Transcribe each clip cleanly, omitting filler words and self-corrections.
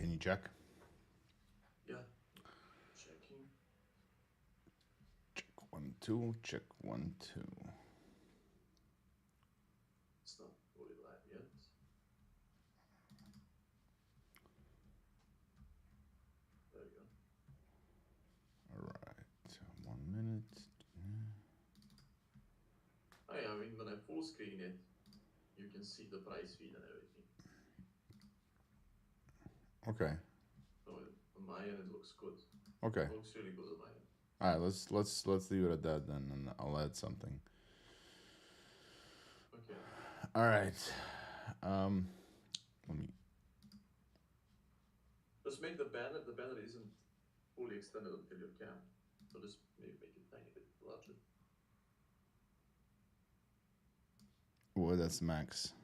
Can you check? Yeah, checking. Check 1 2. Check 1 2. It's not fully live yet. There we go. All right. 1 minute. Oh yeah, I mean when I full screen it, you can see the price feed and everything. Okay. So on my end it looks good. Okay. It looks really good on my end. All right. Let's leave it at that then, and I'll add something. Okay. All right. Um, let me. Just make the banner. The banner isn't fully extended until your cam. So just maybe make it tiny bit larger. Well, that's max.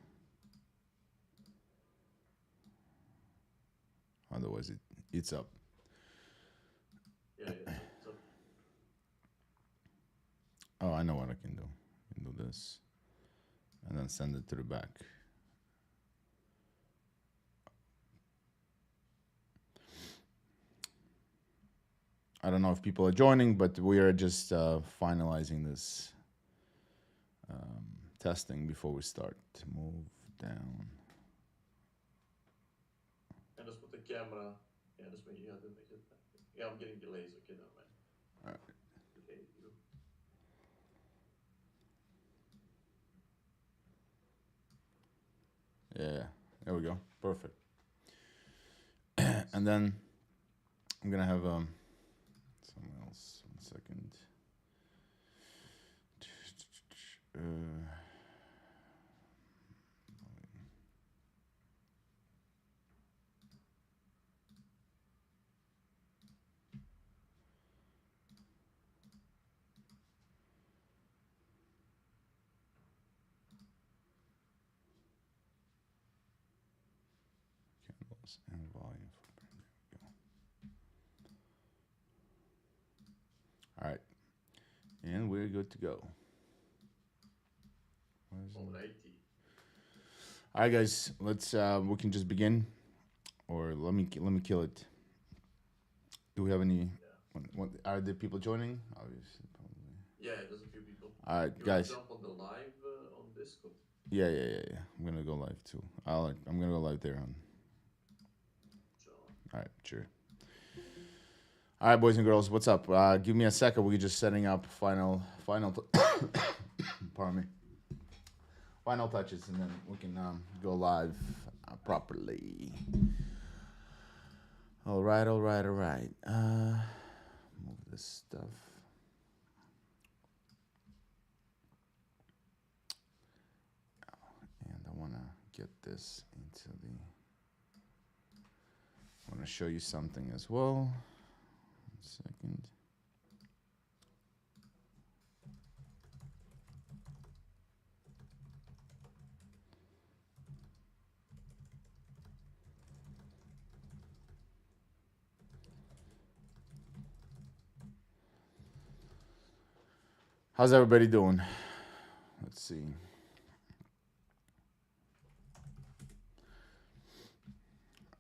Otherwise, it eats up. Yeah, yeah, it's up. Oh, I know what I can do. I can do this, and then send it to the back. I don't know if people are joining, but we are just finalizing this testing before we start. Move down. And just put the camera. Yeah, just make you have to make it. Yeah, I'm getting delays. Okay, never mind. All right. Delay view. Yeah, there we go. Perfect. And then I'm gonna have someone else. 1 second. Candles and volume. There we go. All right, and we're good to go. Alrighty. All right, guys. Let's. We can just begin, or let me kill it. Do we have any? Yeah. What are there people joining? Obviously, probably. Yeah, there's a few people. All right, You wanna guys. jump on the live on Discord? Yeah. I'm gonna go live too. I'm gonna go live there on. John. All right, sure. All right, boys and girls, what's up? Give me a second. We're just setting up final. Pardon me. Final touches, and then we can go live properly. All right. Move this stuff. And I want to get this into the. I want to show you something as well. 1 second. How's everybody doing? Let's see.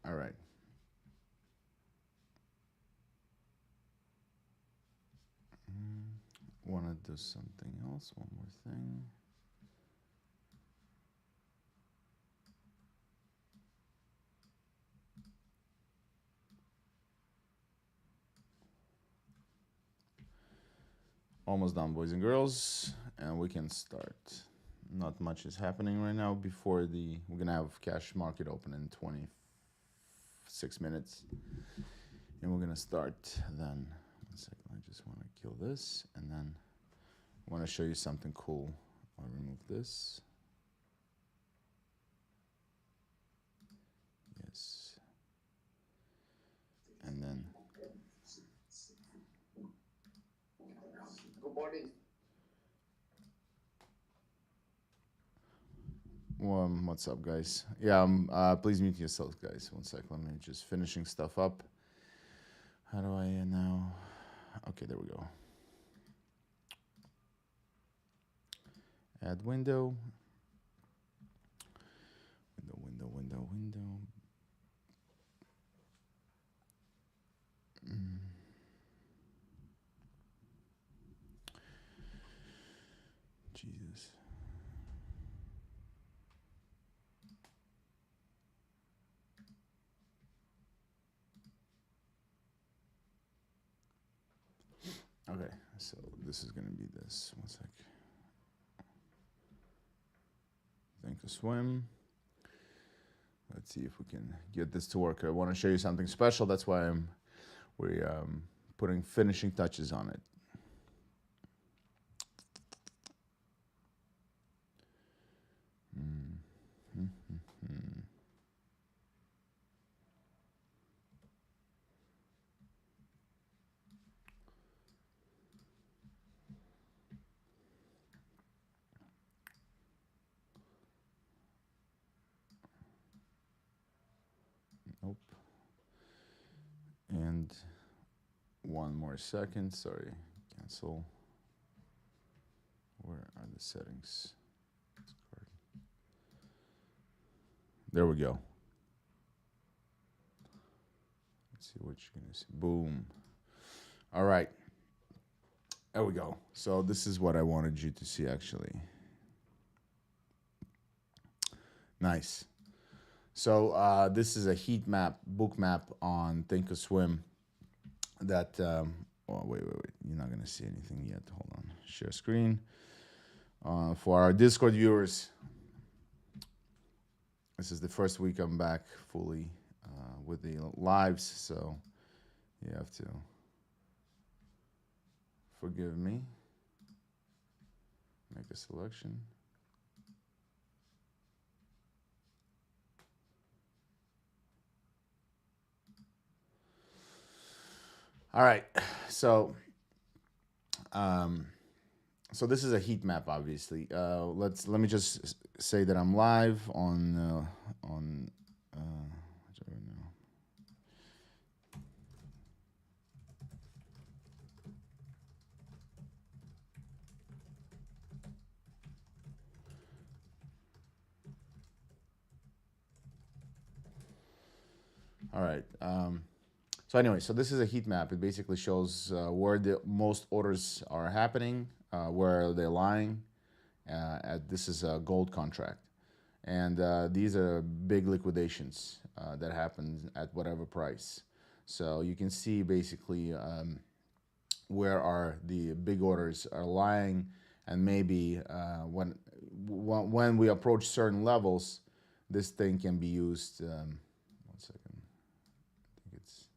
All right. Want to do something else? One more thing. Almost done, boys and girls, and we can start. Not much is happening right now. We're gonna have cash market open in 26 minutes, and we're gonna start then. 1 second, I just want to kill this, and then I want to show you something cool. I'll remove this. Yes, and then. Good morning. What's up, guys? Yeah, please mute yourselves, guys. 1 sec. Let me just finishing stuff up. How do I now? Okay, there we go. Add window. Window. Okay, so this is gonna be this. One sec. Think a swim. Let's see if we can get this to work. I want to show you something special. That's why we're putting finishing touches on it. Mm-hmm. Nope. And one more second. Sorry. Cancel. Where are the settings? There we go. Let's see what you're gonna see. Boom. All right. There we go. So this is what I wanted you to see actually. Nice. So this is a heat map, book map on Thinkorswim that, oh, wait. You're not going to see anything yet. Hold on. Share screen. For our Discord viewers, this is the first week I'm back fully with the lives, so you have to forgive me. Make a selection. All right, so so this is a heat map, obviously. Let me just say that I'm live on all right. So anyway, so this is a heat map. It basically shows where the most orders are happening, where they're lying. This is a gold contract, and these are big liquidations that happen at whatever price. So you can see basically where are the big orders are lying, and maybe when we approach certain levels, this thing can be used. One second, I think it's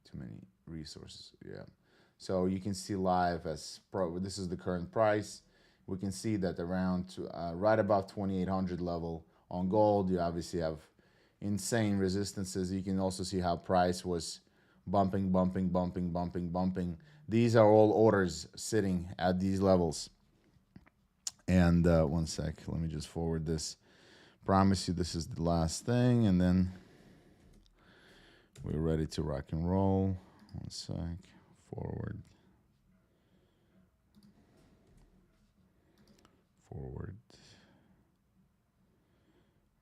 too many resources. Yeah. So you can see live as this is the current price. We can see that around right above 2,800 level on gold, you obviously have insane resistances. You can also see how price was bumping. These are all orders sitting at these levels. And one sec, let me just forward this. Promise you this is the last thing, and then we're ready to rock and roll. One sec, forward.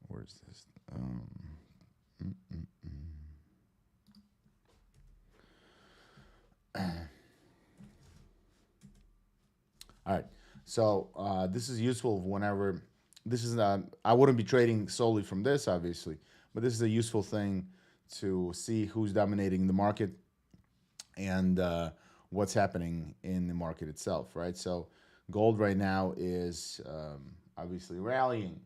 Where's this? Mm, mm, All right. So this is useful whenever this is not. I wouldn't be trading solely from this, obviously, but this is a useful thing to see who's dominating the market and what's happening in the market itself, right? So gold right now is obviously rallying,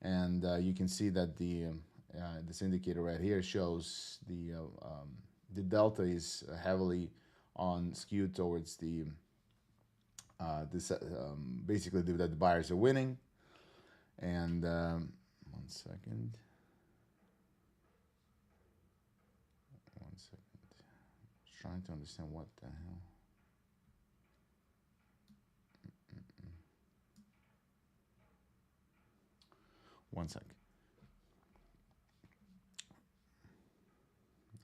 and you can see that this indicator right here shows the delta is heavily on skewed towards the this basically that the buyers are winning. And one second, one second, just trying to understand what the hell. One sec.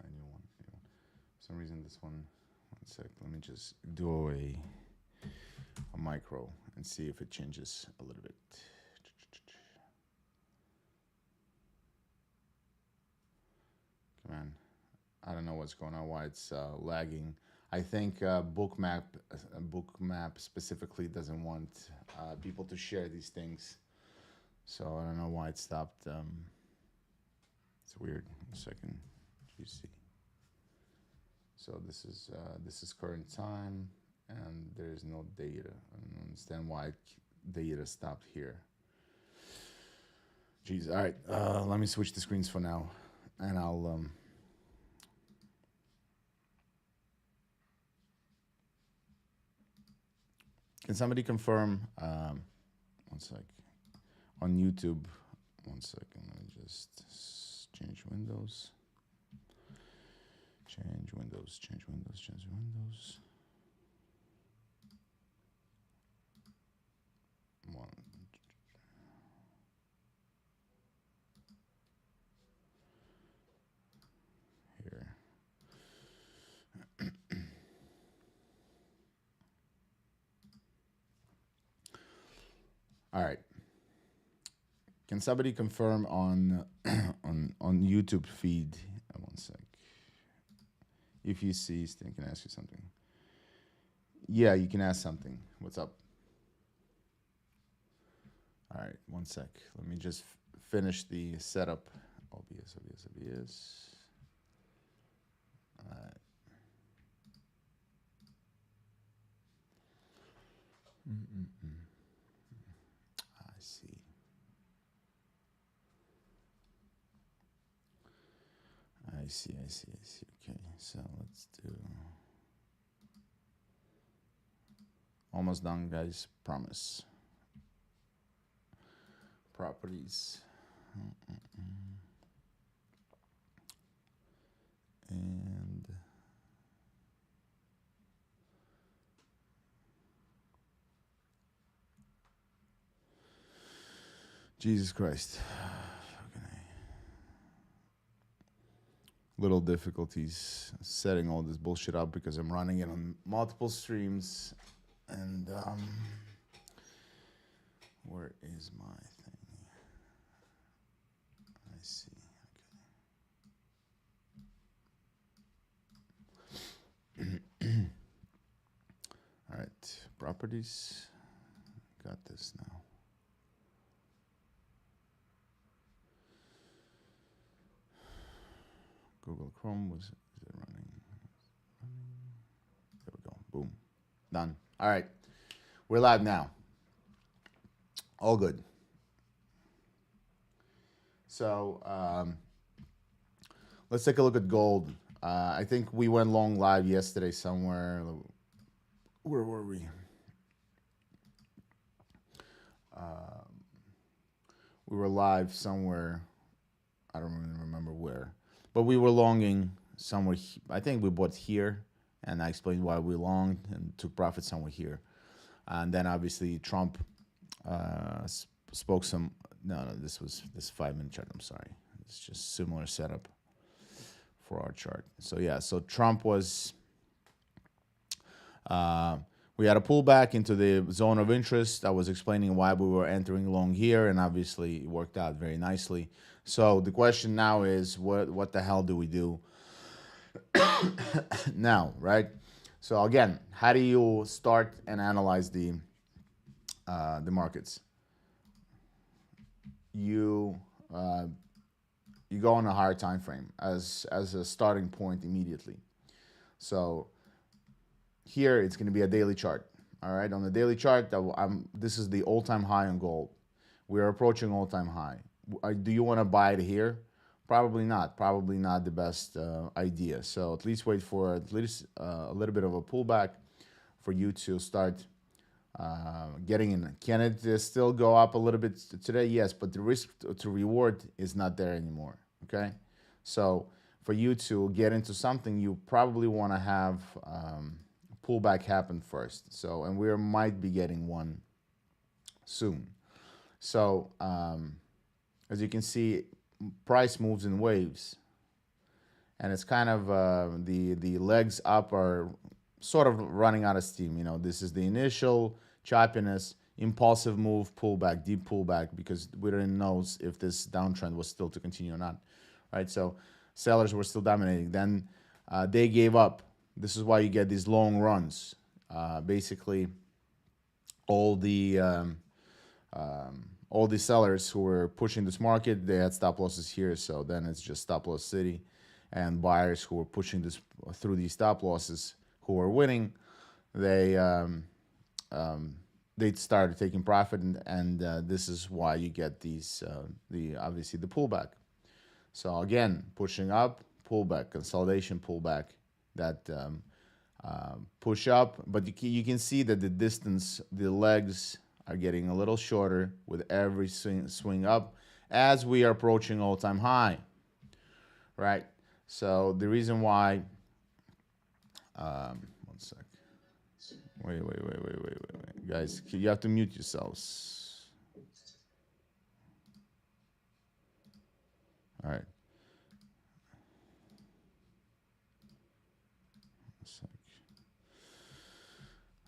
I knew one. For some reason, this one. One sec. Let me just do a micro and see if it changes a little bit. Come on. I don't know what's going on. Why it's lagging. I think bookmap specifically doesn't want people to share these things. So I don't know why it stopped. It's weird. 1 second. GC. So this is current time, and there is no data. I don't understand why data stopped here. Jeez. All right. Let me switch the screens for now, and I'll. Can somebody confirm? One sec. On YouTube. One second. Let me just change windows. Change windows. Change windows. Change windows. One. Here. All right. Can somebody confirm on on YouTube feed? One sec. If you see, Stan, can I ask you something? Yeah, you can ask something. What's up? All right, one sec. Let me just finish the setup. OBS, OBS, OBS. All right. Mm-mm-mm. I see. I see, I see, I see. Okay, so let's do. Almost done, guys. Promise. Properties. And Jesus Christ. Little difficulties setting all this bullshit up because I'm running it on multiple streams. And where is my thing? I see. Okay. All right, properties. Got this now. Google Chrome is it running? There we go. Boom. Done. All right. We're live now. All good. So let's take a look at gold. I think we went long live yesterday somewhere. Where were we? We were live somewhere. I don't even remember where. But we were longing somewhere. I think we bought here, and I explained why we longed and took profit somewhere here. And then obviously Trump spoke some. No, this was this 5 minute chart. I'm sorry, it's just similar setup for our chart. So yeah, so Trump was. We had a pullback into the zone of interest. I was explaining why we were entering long here, and obviously it worked out very nicely. So the question now is, what the hell do we do now, right? So again, how do you start and analyze the markets? You you go on a higher time frame as a starting point immediately. So here it's going to be a daily chart. All right, on the daily chart, this is the all-time high on gold. We're approaching all-time high. Do you want to buy it here? Probably not. Probably not the best idea. So at least wait for at least a little bit of a pullback for you to start getting in. Can it still go up a little bit today? Yes, but the risk to reward is not there anymore. Okay, so for you to get into something, you probably want to have pullback happen first. So, and we might be getting one soon. So, as you can see, price moves in waves, and it's kind of the legs up are sort of running out of steam. You know, this is the initial choppiness, impulsive move, pullback, deep pullback, because we didn't know if this downtrend was still to continue or not, right? So sellers were still dominating. Then they gave up. This is why you get these long runs. Basically, all the sellers who were pushing this market, they had stop losses here. So then it's just stop loss city, and buyers who were pushing this through these stop losses, who were winning, they they started taking profit, and this is why you get these the obviously the pullback. So again, pushing up, pullback, consolidation, pullback, that push up, but you can see that the distance, the legs are getting a little shorter with every swing up as we are approaching all-time high, right? So the reason why, one sec, wait, guys, you have to mute yourselves. All right. One sec.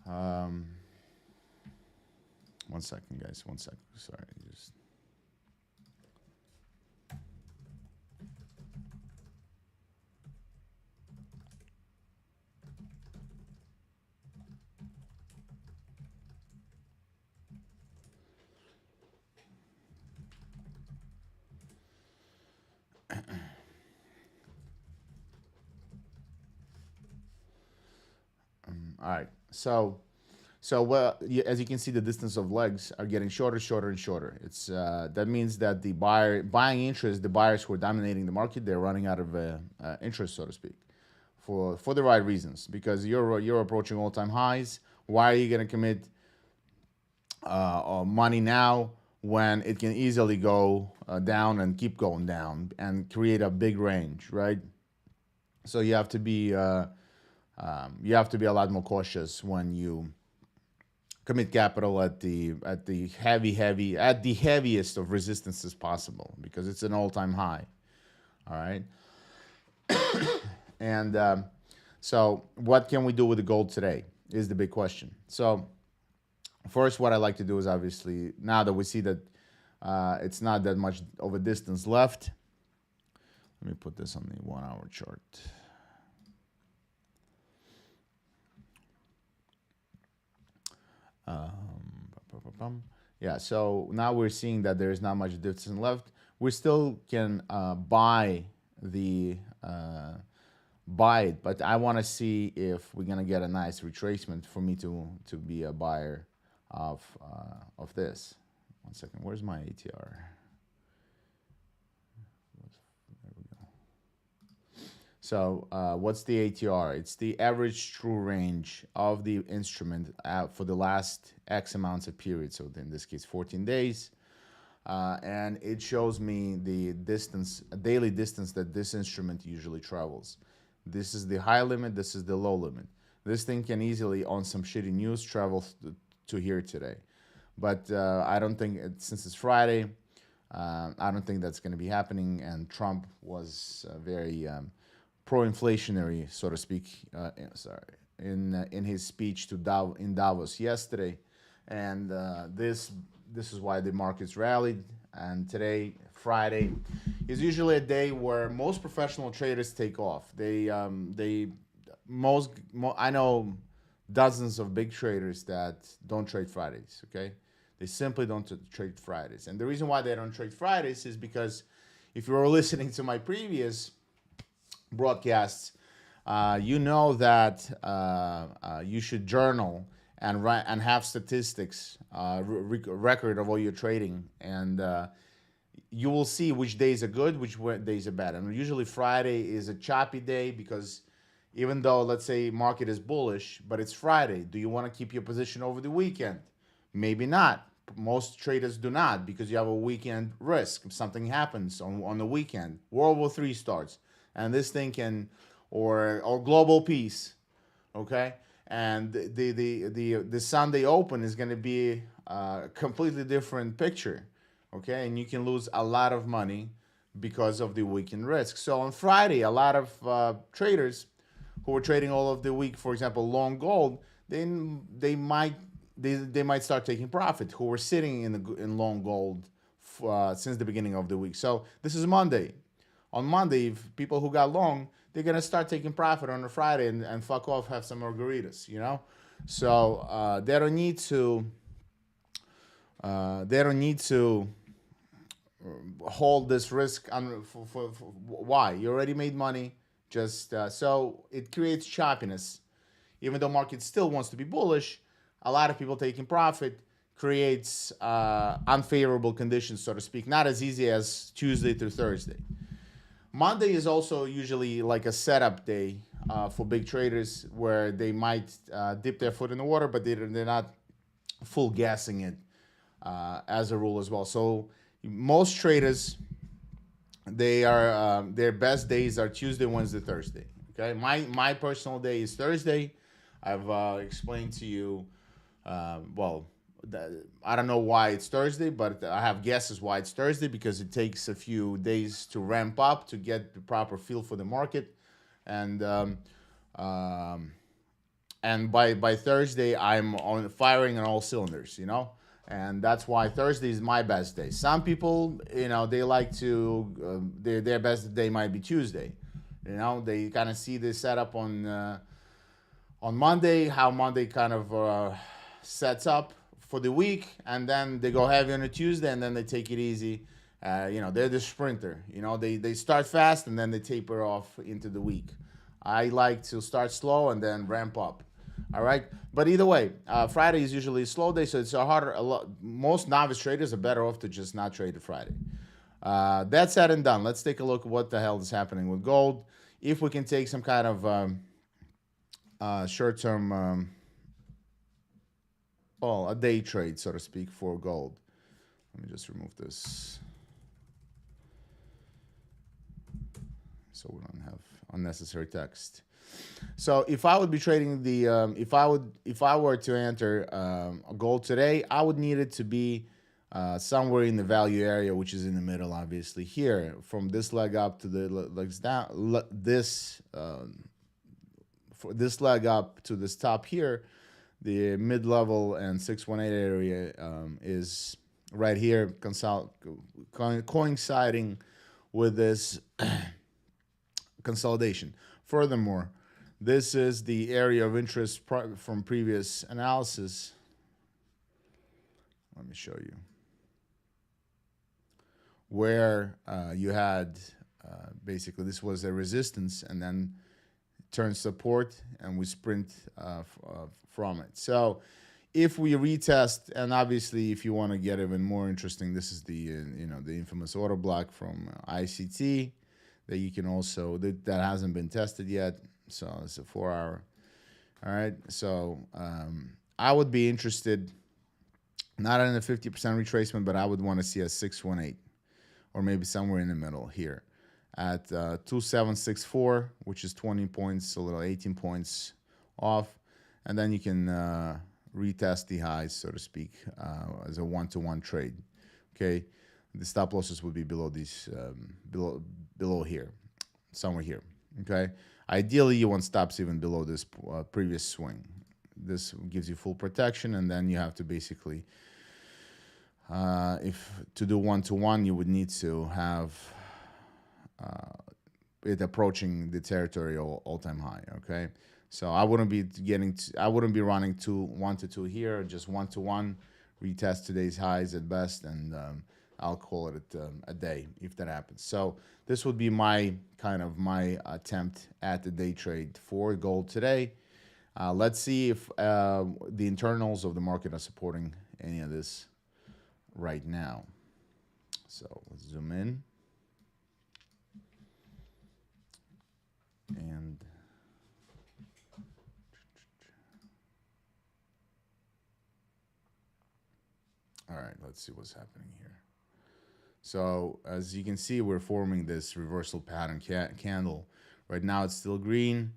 Um, 1 second, guys. 1 second. Sorry, just. All right. So well, as you can see, the distance of legs are getting shorter, shorter, and shorter. It's that means that the buying interest, the buyers who are dominating the market, they're running out of interest, so to speak, for the right reasons. Because you're approaching all-time highs. Why are you going to commit money now when it can easily go down and keep going down and create a big range, right? So you have to be a lot more cautious when you commit capital at the heaviest of resistances possible, because it's an all-time high. All right. And so what can we do with the gold today is the big question. So first, what I like to do is, obviously, now that we see that it's not that much of a distance left, let me put this on the 1-hour chart. Yeah, so now we're seeing that there is not much distance left. We still can buy it, but I want to see if we're gonna get a nice retracement for me to be a buyer of this. 1 second, where's my ATR? So what's the ATR? It's the average true range of the instrument for the last X amounts of periods. So in this case, 14 days. And it shows me the distance, daily distance that this instrument usually travels. This is the high limit. This is the low limit. This thing can easily, on some shitty news, travel to here today. But I don't think, since it's Friday, I don't think that's going to be happening. And Trump was very pro-inflationary, so to speak, in his speech in Davos yesterday, and this is why the markets rallied. And today, Friday, is usually a day where most professional traders take off. I know dozens of big traders that don't trade Fridays. Okay, they simply don't trade Fridays, and the reason why they don't trade Fridays is because, if you were listening to my previous broadcasts, you know that you should journal and write and have statistics, record of all your trading, and you will see which days are good, which days are bad. And usually Friday is a choppy day, because even though, let's say, market is bullish, but it's Friday, do you want to keep your position over the weekend? Maybe not. Most traders do not, because you have a weekend risk. If something happens on the weekend, World War III starts, and this thing can, or global peace, okay, and the Sunday Open is going to be a completely different picture, okay, and you can lose a lot of money because of the weekend risk. So on Friday, a lot of traders who were trading all of the week, for example, long gold, then they might start taking profit, who were sitting in long gold since the beginning of the week. So this is Monday. On Monday, if people who got long, they're gonna start taking profit on a Friday and fuck off, have some margaritas, you know. So they don't need to hold this risk on for why you already made money. Just so it creates choppiness. Even though market still wants to be bullish, a lot of people taking profit creates unfavorable conditions, so to speak. Not as easy as Tuesday through Thursday. Monday is also usually like a setup day for big traders where they might dip their foot in the water, but they're not full gassing it as a rule as well. So most traders, they are their best days are Tuesday, Wednesday, Thursday. Okay, my personal day is Thursday. I've explained to you. Well, I don't know why it's Thursday, but I have guesses why it's Thursday because it takes a few days to ramp up to get the proper feel for the market, and um, by Thursday I'm on firing on all cylinders, and that's why Thursday is my best day. Some people, they like to their best day might be Tuesday. They kind of see this setup on Monday, how Monday kind of sets up for the week, and then they go heavy on a Tuesday, and then they take it easy. They're the sprinter. They start fast and then they taper off into the week. I like to start slow and then ramp up. All right, but either way, Friday is usually a slow day, so it's a harder. Most novice traders are better off to just not trade it Friday. That said and done, let's take a look at what the hell is happening with gold. If we can take some kind of short-term, a day trade, so to speak, for gold. Let me just remove this so we don't have unnecessary text. So if I would be trading if I were to enter gold today, I would need it to be somewhere in the value area, which is in the middle, obviously here, from this leg up to the legs down. For this leg up to this top here, the mid-level and 618 area is right here, coinciding with this consolidation. Furthermore, this is the area of interest from previous analysis. Let me show you. Where you had basically this was a resistance and then turn support, and we sprint from it. So if we retest, and obviously if you want to get even more interesting, this is the the infamous order block from ICT that you can also that hasn't been tested yet. So it's a 4-hour. All right. So I would be interested not in a 50% retracement, but I would want to see a 618 or maybe somewhere in the middle here at 2764, which is 20 points, a little 18 points off. And then you can retest the highs, so to speak, as a one-to-one trade. Okay, the stop losses would be below these, below here, somewhere here. Okay, ideally you want stops even below this previous swing. This gives you full protection, and then you have to basically, if to do one-to-one, you would need to have it approaching the territory all-time high. Okay, so I wouldn't be I wouldn't be running 1-2 here, just 1-1, retest today's highs at best, and I'll call it a day if that happens. So this would be my attempt at the day trade for gold today. Let's see if the internals of the market are supporting any of this right now. So let's zoom in. And all right, let's see what's happening here. So as you can see, we're forming this reversal pattern candle. Right now it's still green.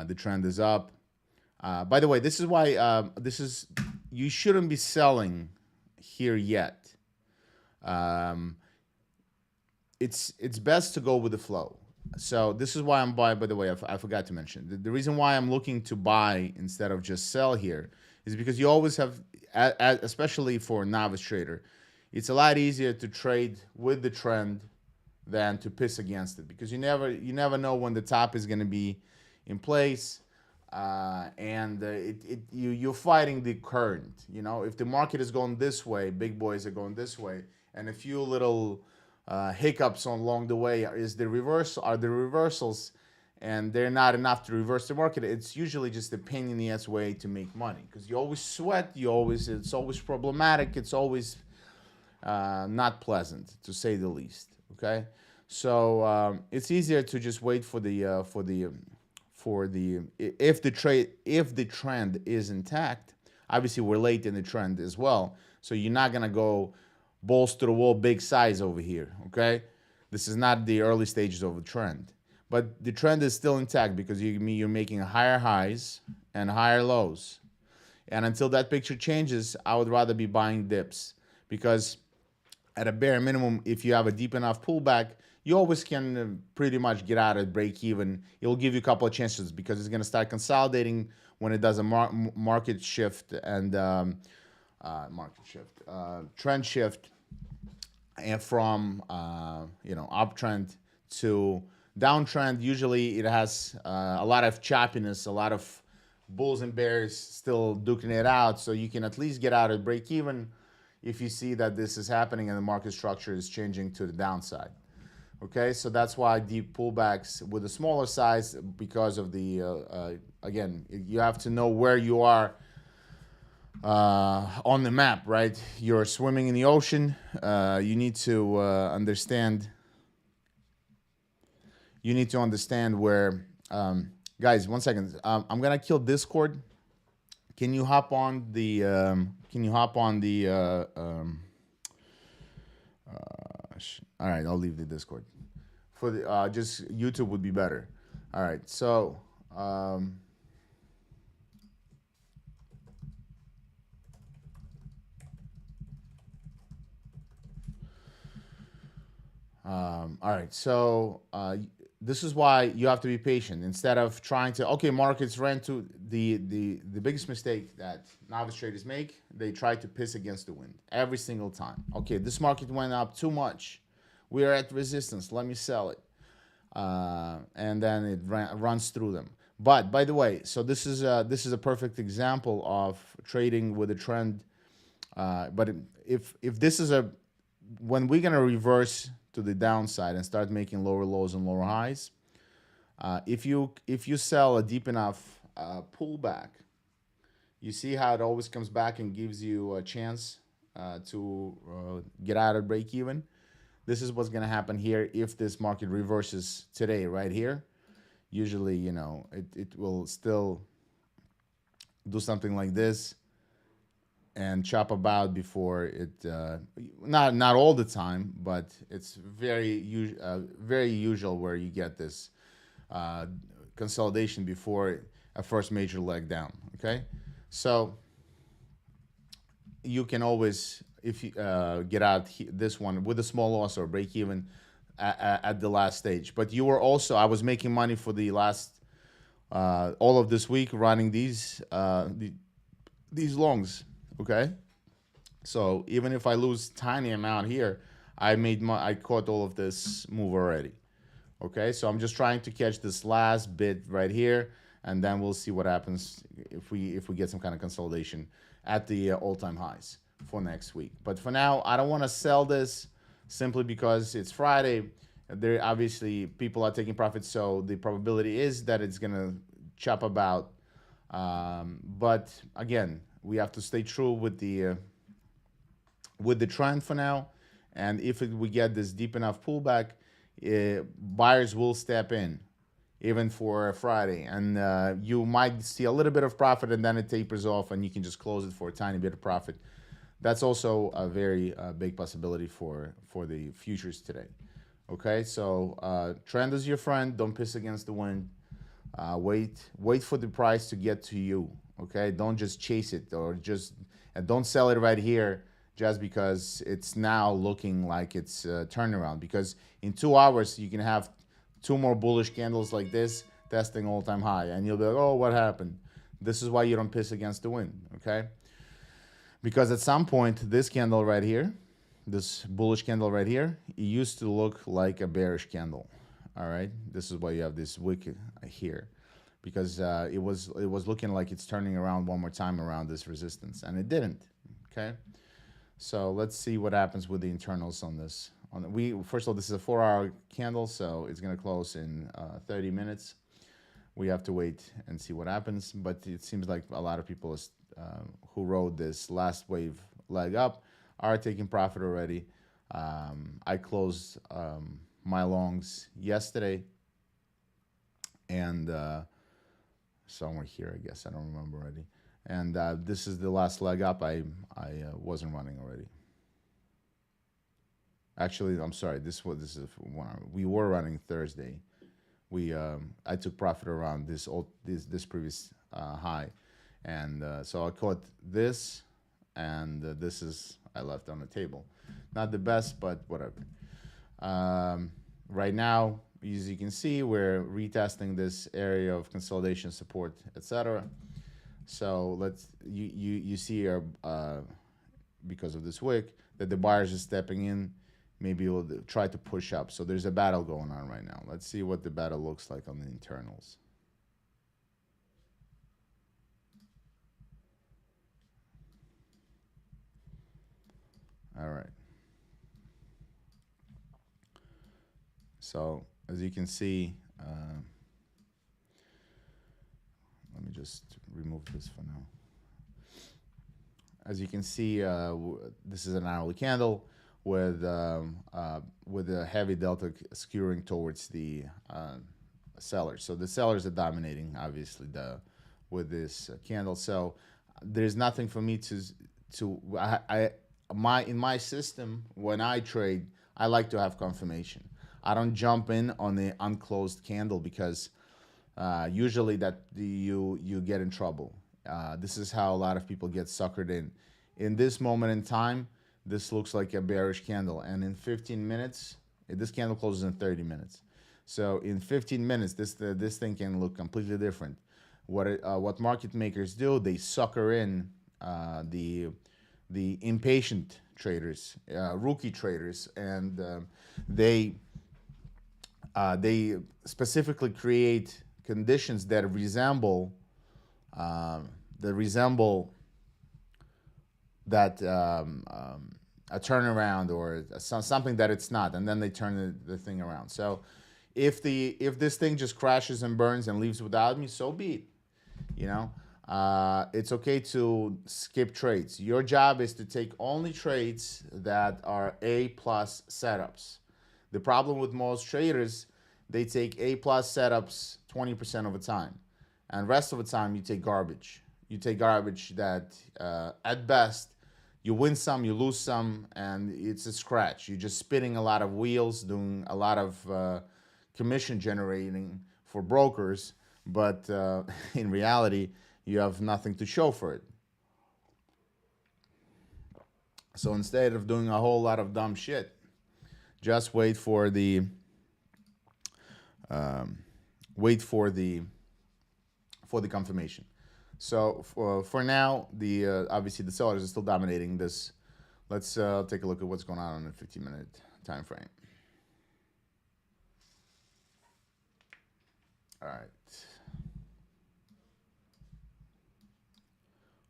The trend is up. By the way, this is why you shouldn't be selling here yet. It's best to go with the flow. So this is why I'm buying. By the way, I forgot to mention the reason why I'm looking to buy instead of just sell here is because you always have, especially for a novice trader, it's a lot easier to trade with the trend than to piss against it, because you never know when the top is going to be in place, and you're fighting the current. If the market is going this way, big boys are going this way, and a few little hiccups along the way are the reversals, and they're not enough to reverse the market. It's usually just a pain in the ass way to make money because you always sweat. It's always problematic. It's always not pleasant to say the least. Okay, so it's easier to just wait if the trend is intact. Obviously, we're late in the trend as well, so you're not gonna go balls to the wall, big size over here. Okay, this is not the early stages of the trend, but the trend is still intact because you're making higher highs and higher lows. And until that picture changes, I would rather be buying dips because at a bare minimum, if you have a deep enough pullback, you always can pretty much get out at break even. It'll give you a couple of chances because it's going to start consolidating when it does a market shift and trend shift, and from uptrend to downtrend. Usually, it has a lot of choppiness, a lot of bulls and bears still duking it out. So you can at least get out at break even if you see that this is happening and the market structure is changing to the downside. Okay, so that's why deep pullbacks with a smaller size, because of the again, you have to know where you are on the map, right? You're swimming in the ocean. You need to understand. You need to understand where. Guys, 1 second. I'm gonna kill Discord. Can you hop on the? All right, I'll leave the Discord. For the just YouTube would be better. All right, so all right, so this is why you have to be patient instead of trying to. Okay, markets ran to the biggest mistake that novice traders make. They try to piss against the wind every single time. Okay, this market went up too much. We are at resistance. Let me sell it, and then it runs through them. But by the way, so this is a perfect example of trading with a trend. But if this is a when we're gonna reverse to the downside and start making lower lows and lower highs, if you sell a deep enough pullback, you see how it always comes back and gives you a chance to get out of break even. This is what's going to happen here if this market reverses today, right here. Usually, it will still do something like this and chop about before it. Not all the time, but it's very usual where you get this consolidation before a first major leg down. Okay, so you can always, if you get out this one with a small loss or break even at the last stage. But you were also, I was making money for the last all of this week running these longs. Okay, so even if I lose tiny amount here, I caught all of this move already. Okay, so I'm just trying to catch this last bit right here, and then we'll see what happens if we get some kind of consolidation at the all-time highs for next week. But for now, I don't want to sell this simply because it's Friday. There obviously people are taking profits, so the probability is that it's gonna chop about. But again, we have to stay true with the trend for now. And if we get this deep enough pullback, buyers will step in, even for Friday. And you might see a little bit of profit, and then it tapers off, and you can just close it for a tiny bit of profit. That's also a very big possibility for the futures today. Okay, so trend is your friend. Don't piss against the wind. Wait for the price to get to you. Okay, don't just chase it, and don't sell it right here just because it's now looking like it's a turnaround. Because in 2 hours you can have 2 more bullish candles like this testing all-time high, and you'll be like, oh, what happened? This is why you don't piss against the wind. Okay, because at some point this candle right here, this bullish candle right here, it used to look like a bearish candle. All right, this is why you have this wick here, because it was looking like it's turning around one more time around this resistance, and it didn't. Okay, So let's see what happens with the internals on this. We first of all, this is a 4-hour candle, so it's gonna close in 30 minutes. We have to wait and see what happens. But it seems like a lot of people who rode this last wave leg up are taking profit already. I closed my longs yesterday, and somewhere here, I guess I don't remember already. And this is the last leg up. I wasn't running already. Actually, I'm sorry. This is one we were running Thursday. We I took profit around this previous high, and so I caught this, and this is I left on the table. Not the best, but whatever. Right now, as you can see, we're retesting this area of consolidation support, etc. So you see here because of this wick that the buyers are stepping in. Maybe we'll try to push up. So there's a battle going on right now. Let's see what the battle looks like on the internals. All right. So as you can see, let me just remove this for now. As you can see, this is an hourly candle with a heavy delta skewing towards the sellers. So the sellers are dominating, obviously, with this candle. So there's nothing for me in my system when I trade. I like to have confirmation. I don't jump in on the unclosed candle because usually that you get in trouble. This is how a lot of people get suckered in. In this moment in time, this looks like a bearish candle, and in 15 minutes, this candle closes in 30 minutes. So in 15 minutes, this thing can look completely different. What market makers do, they sucker in the impatient traders, rookie traders, and they specifically create conditions that resemble that a turnaround or something that it's not, and then they turn the thing around. So if this thing just crashes and burns and leaves without me, so be it. You know, it's okay to skip trades. Your job is to take only trades that are A plus setups. The problem with most traders, they take A plus setups 20% of the time, and rest of the time you take garbage. You take garbage that at best you win some, you lose some, and it's a scratch. You're just spinning a lot of wheels, doing a lot of commission generating for brokers, but in reality, you have nothing to show for it. So instead of doing a whole lot of dumb shit, just wait for the wait for the confirmation. So for now, the obviously the sellers are still dominating this. Let's take a look at what's going on a 15-minute time frame. All right.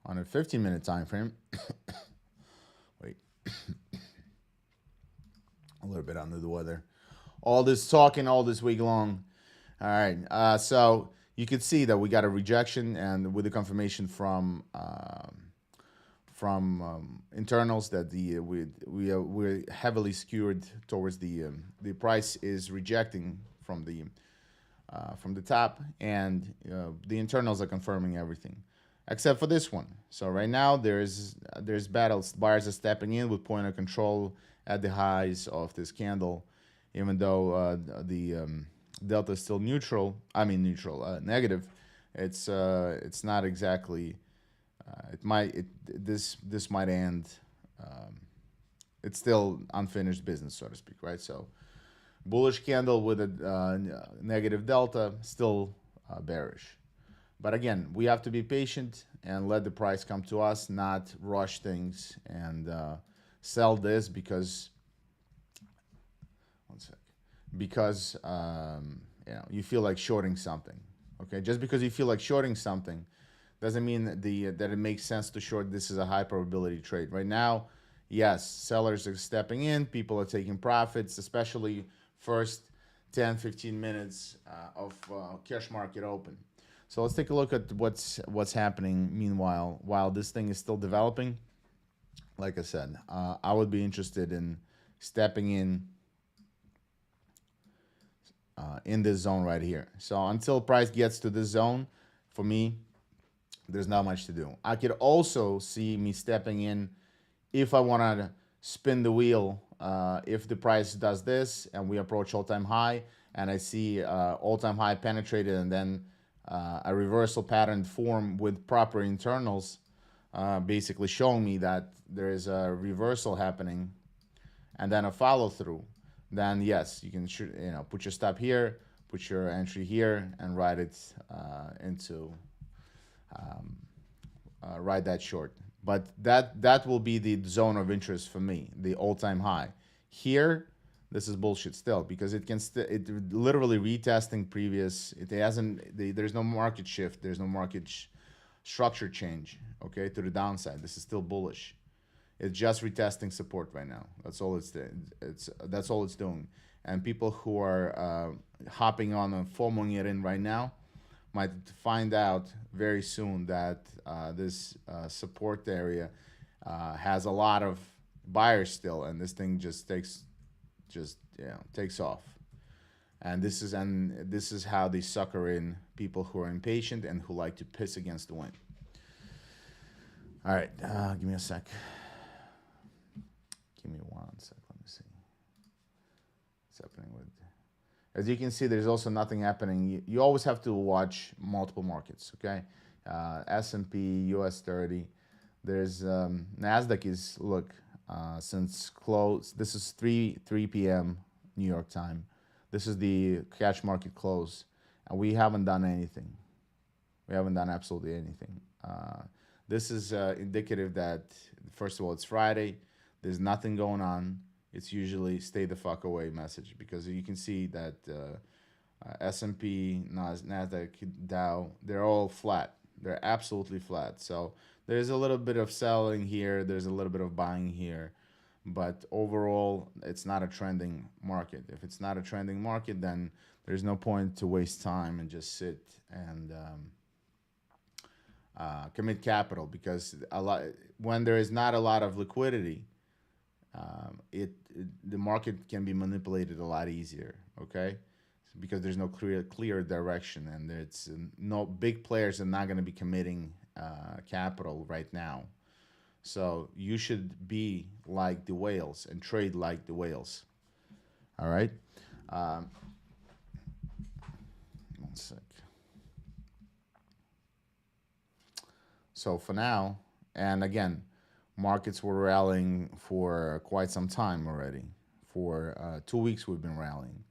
On a 15-minute time frame, wait, a little bit under the weather. All this talking all this week long. All right. So you could see that we got a rejection, and with the confirmation from internals that we're heavily skewed towards the price is rejecting from the top, and the internals are confirming everything except for this one. So right now there's battles. Buyers are stepping in with point of control at the highs of this candle, even though the delta is still neutral. I mean negative. It's not exactly. This might end. It's still unfinished business, so to speak, right? So bullish candle with a negative delta, still bearish. But again, we have to be patient and let the price come to us, not rush things and sell this because you feel like shorting something. Okay, just because you feel like shorting something doesn't mean that it makes sense to short this as a high probability trade. Right now, yes, sellers are stepping in, people are taking profits, especially first 10, 15 minutes of cash market open. So let's take a look at what's happening meanwhile while this thing is still developing. Like I said, I would be interested in stepping in this zone right here. So until price gets to this zone, for me, there's not much to do. I could also see me stepping in if I want to spin the wheel. If the price does this and we approach all-time high, and I see all-time high penetrated, and then a reversal pattern form with proper internals, basically showing me that there is a reversal happening, and then a follow through, then yes, you can put your stop here, put your entry here, and ride it into ride that short. But that will be the zone of interest for me, the all-time high. Here, this is bullshit still because it literally retesting previous. It hasn't. There's no market shift. There's no market structure change. Okay, to the downside. This is still bullish. It's just retesting support right now. That's all that's all it's doing. And people who are hopping on and foaming it in right now might find out very soon that this support area has a lot of buyers still, and this thing takes off. And this is how they sucker in people who are impatient and who like to piss against the wind. All right, give me a sec. Give me 1 sec. Let me see what's happening with. As you can see, there's also nothing happening. You always have to watch multiple markets. Okay, S&P, US 30. There's Nasdaq is since close. This is 3 p.m. New York time. This is the cash market close, and we haven't done anything. We haven't done absolutely anything. This is indicative that first of all, it's Friday. There's nothing going on. It's usually stay the fuck away message because you can see that S&P, Nasdaq, Dow, they're all flat. They're absolutely flat. So there's a little bit of selling here. There's a little bit of buying here. But overall, it's not a trending market. If it's not a trending market, then there's no point to waste time and just sit and commit capital because when there is not a lot of liquidity, the market can be manipulated a lot easier. Okay, because there's no clear direction, and it's no big players are not going to be committing capital right now. So you should be like the whales and trade like the whales. All right. One sec. So for now, and again, markets were rallying for quite some time already. For 2 weeks, we've been rallying.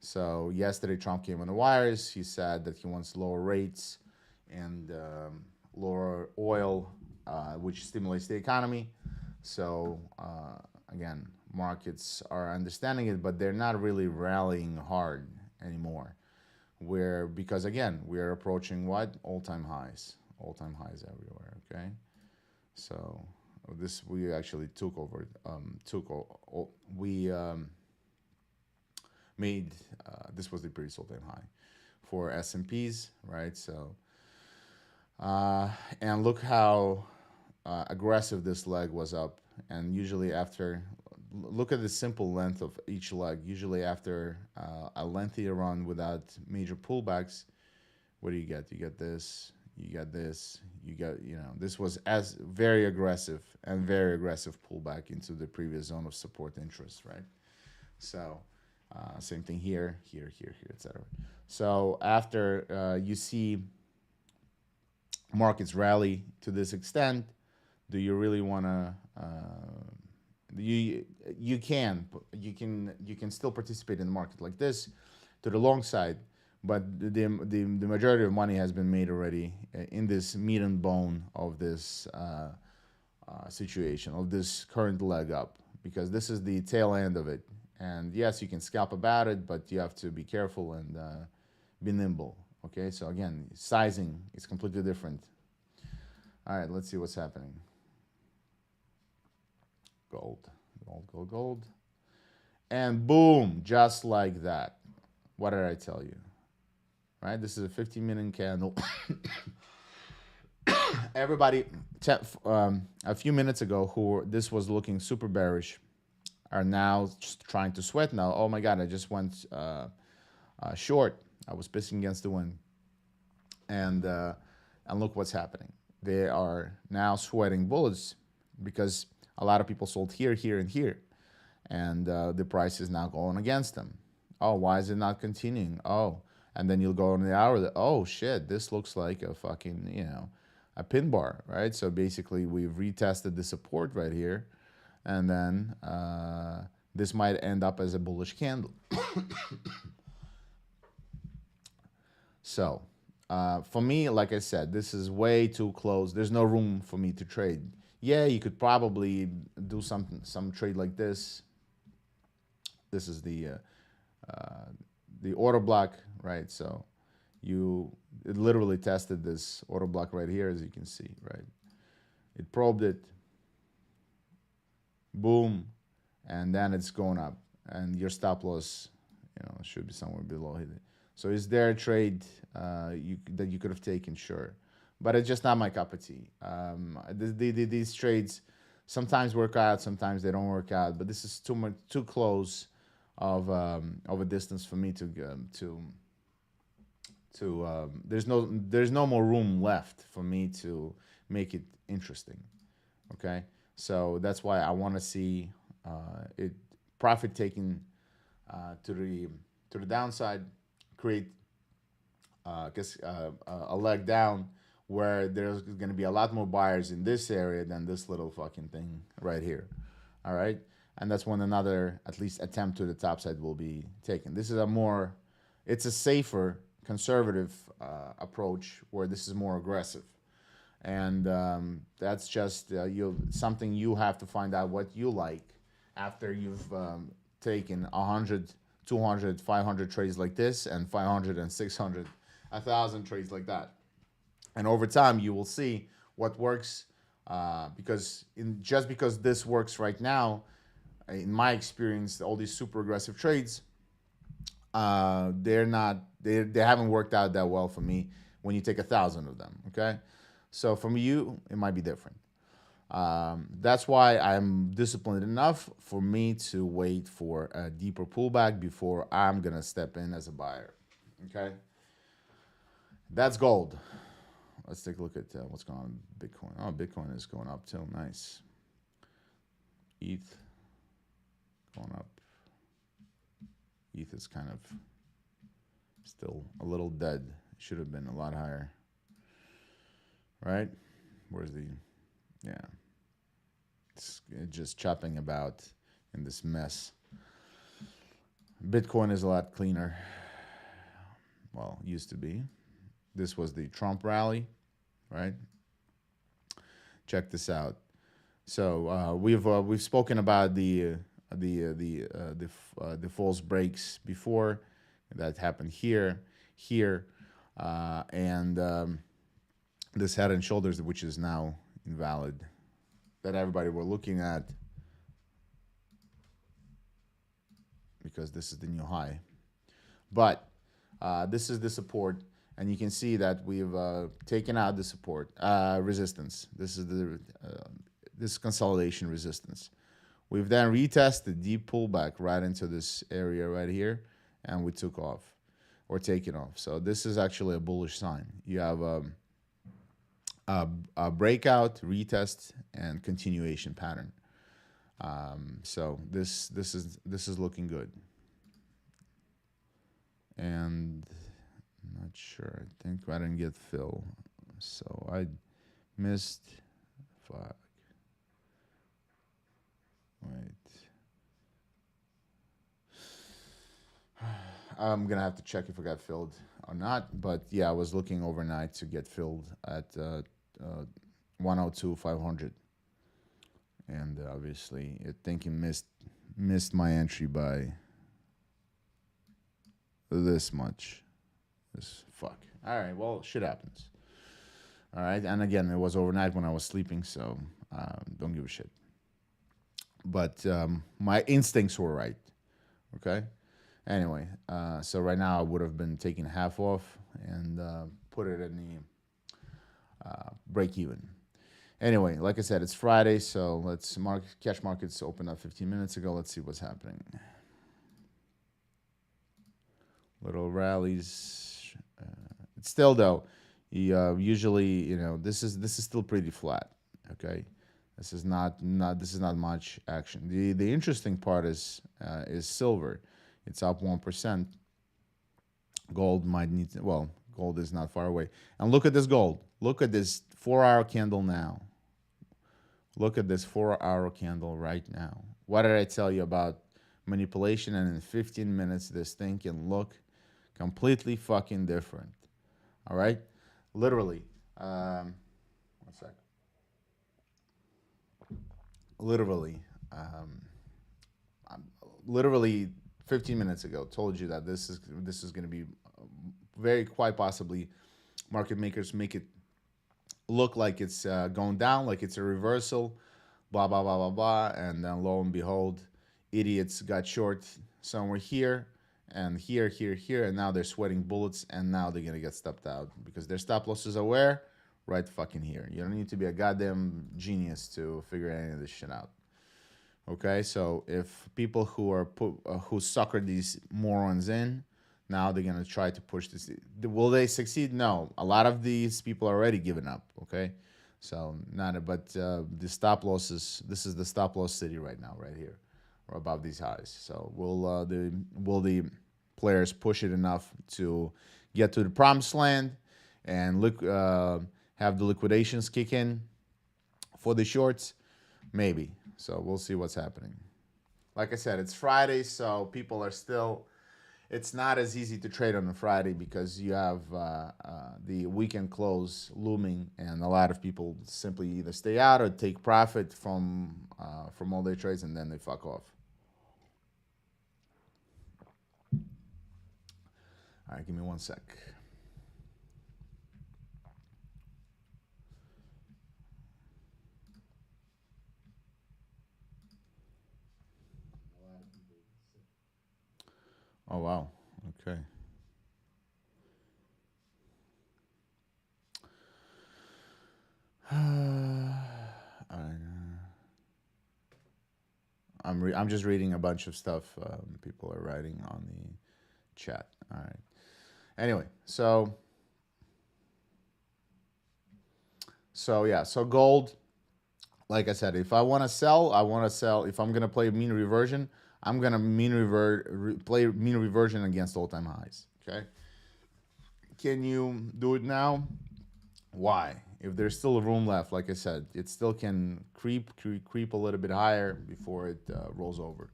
So yesterday, Trump came on the wires. He said that he wants lower rates and lower oil, which stimulates the economy. So again, markets are understanding it, but they're not really rallying hard anymore. Because again, we are approaching what all-time highs everywhere. Okay, so this we actually took over. We made this was the previous all-time high for S&Ps, right? So and look how aggressive this leg was up. And usually after, look at the simple length of each leg. Usually after a lengthy run without major pullbacks, what do you get? You get this. You get this. You get, this was as very aggressive pullback into the previous zone of support interest, right? So same thing here, etc. So after you see markets rally to this extent, do you really want to? You can still participate in the market like this to the long side, but the majority of money has been made already in this meat and bone of this situation of this current leg up, because this is the tail end of it. And yes, you can scalp about it, but you have to be careful and be nimble. Okay, so again, sizing is completely different. All right, let's see what's happening. Gold, gold, gold, gold. And boom, just like that. What did I tell you? Right? This is a 15-minute candle. Everybody, a few minutes ago, who this was looking super bearish, are now just trying to sweat now. Oh my God, I just went short. I was pissing against the wind. And look what's happening. They are now sweating bullets because a lot of people sold here, here, and here, and the price is now going against them. Oh, why is it not continuing? Oh, and then you'll go on the hour that, oh shit, this looks like a fucking, a pin bar, right? So basically, we've retested the support right here, and then this might end up as a bullish candle. So for me, like I said, this is way too close. There's no room for me to trade. Yeah, you could probably do some trade like this. This is the order block, right? So it literally tested this order block right here, as you can see, right? It probed it, boom, and then it's going up, and your stop loss, should be somewhere below it. So is there a trade that you could have taken? Sure, but it's just not my cup of tea. These trades sometimes work out, sometimes they don't work out. But this is too close of a distance for me there's no more room left for me to make it interesting. Okay, so that's why I want to see it profit taking to the downside, create a leg down where there's going to be a lot more buyers in this area than this little fucking thing right here. All right, and that's when another at least attempt to the top side will be taken. This is it's a safer conservative approach where this is more aggressive, and that's just something you have to find out what you like after you've taken 100, 200, 500 trades like this, and 500 and 600, 1,000 trades like that. And over time, you will see what works because just because this works right now, in my experience, all these super aggressive trades, they haven't worked out that well for me when you take 1,000 of them. Okay, so from you, it might be different. That's why I'm disciplined enough for me to wait for a deeper pullback before I'm gonna step in as a buyer. Okay, that's gold. Let's take a look at what's going on with Bitcoin. Oh, Bitcoin is going up too. Nice. ETH going up. ETH is kind of still a little dead. Should have been a lot higher. Right? Where's yeah. It's just chopping about in this mess. Bitcoin is a lot cleaner. Well, used to be. This was the Trump rally, right? Check this out. So we've spoken about the false breaks before. That happened here, and this head and shoulders, which is now invalid, that everybody were looking at because this is the new high. But this is the support, and you can see that we've taken out the support resistance. This is this consolidation resistance. We've then retested deep pullback right into this area right here, and we took off or taken off. So this is actually a bullish sign. You have a breakout, retest, and continuation pattern. So this is looking good. And I'm not sure. I think I didn't get fill, so I missed. Fuck. Wait. I'm gonna have to check if I got filled or not. But yeah, I was looking overnight to get filled at 102,500, and obviously I think it missed my entry by this much. Fuck. All right. Well, shit happens. All right. And again, it was overnight when I was sleeping, so don't give a shit. but my instincts were right. Okay. Anyway, so right now I would have been taking half off and put it in the break even. Anyway, like I said, it's Friday, so let's cash markets opened up 15 minutes ago. Let's see what's happening. Little rallies. It's still though, usually this is still pretty flat. Okay, this is not much action. The interesting part is silver. It's up 1%. Gold might need to, well, gold is not far away. And look at this gold. Look at this 4 hour candle now. Look at this 4 hour candle right now. What did I tell you about manipulation? And in 15 minutes, this thing can look completely fucking different. All right? Literally. One sec. Literally. Um, literally 15 minutes ago told you that this is going to be very quite possibly market makers make it look like it's going down, like it's a reversal, blah blah blah blah blah, and then lo and behold, idiots got short somewhere here and here, here, here, and now they're sweating bullets, and now they're gonna get stopped out because their stop losses are where? Right fucking here. You don't need to be a goddamn genius to figure any of this shit out. Okay, so if people who sucker these morons in, now they're gonna try to push this. Will they succeed? No. A lot of these people are already given up. Okay, so not. But the stop losses. This is the stop loss city right now, right here, or above these highs. So will the players push it enough to get to the promised land and look have the liquidations kick in for the shorts? Maybe. So we'll see what's happening. Like I said, it's Friday, so people are still. It's not as easy to trade on a Friday because you have the weekend close looming, and a lot of people simply either stay out or take profit from all their trades, and then they fuck off. All right, give me one sec. Oh wow. Okay. All right. I'm just reading a bunch of stuff people are writing on the chat. All right. Anyway, so yeah, so gold. Like I said, if I want to sell, I want to sell. If I'm gonna play mean reversion, I'm gonna play mean reversion against all time highs. Okay. Can you do it now? Why? If there's still room left, like I said, it still can creep a little bit higher before it rolls over.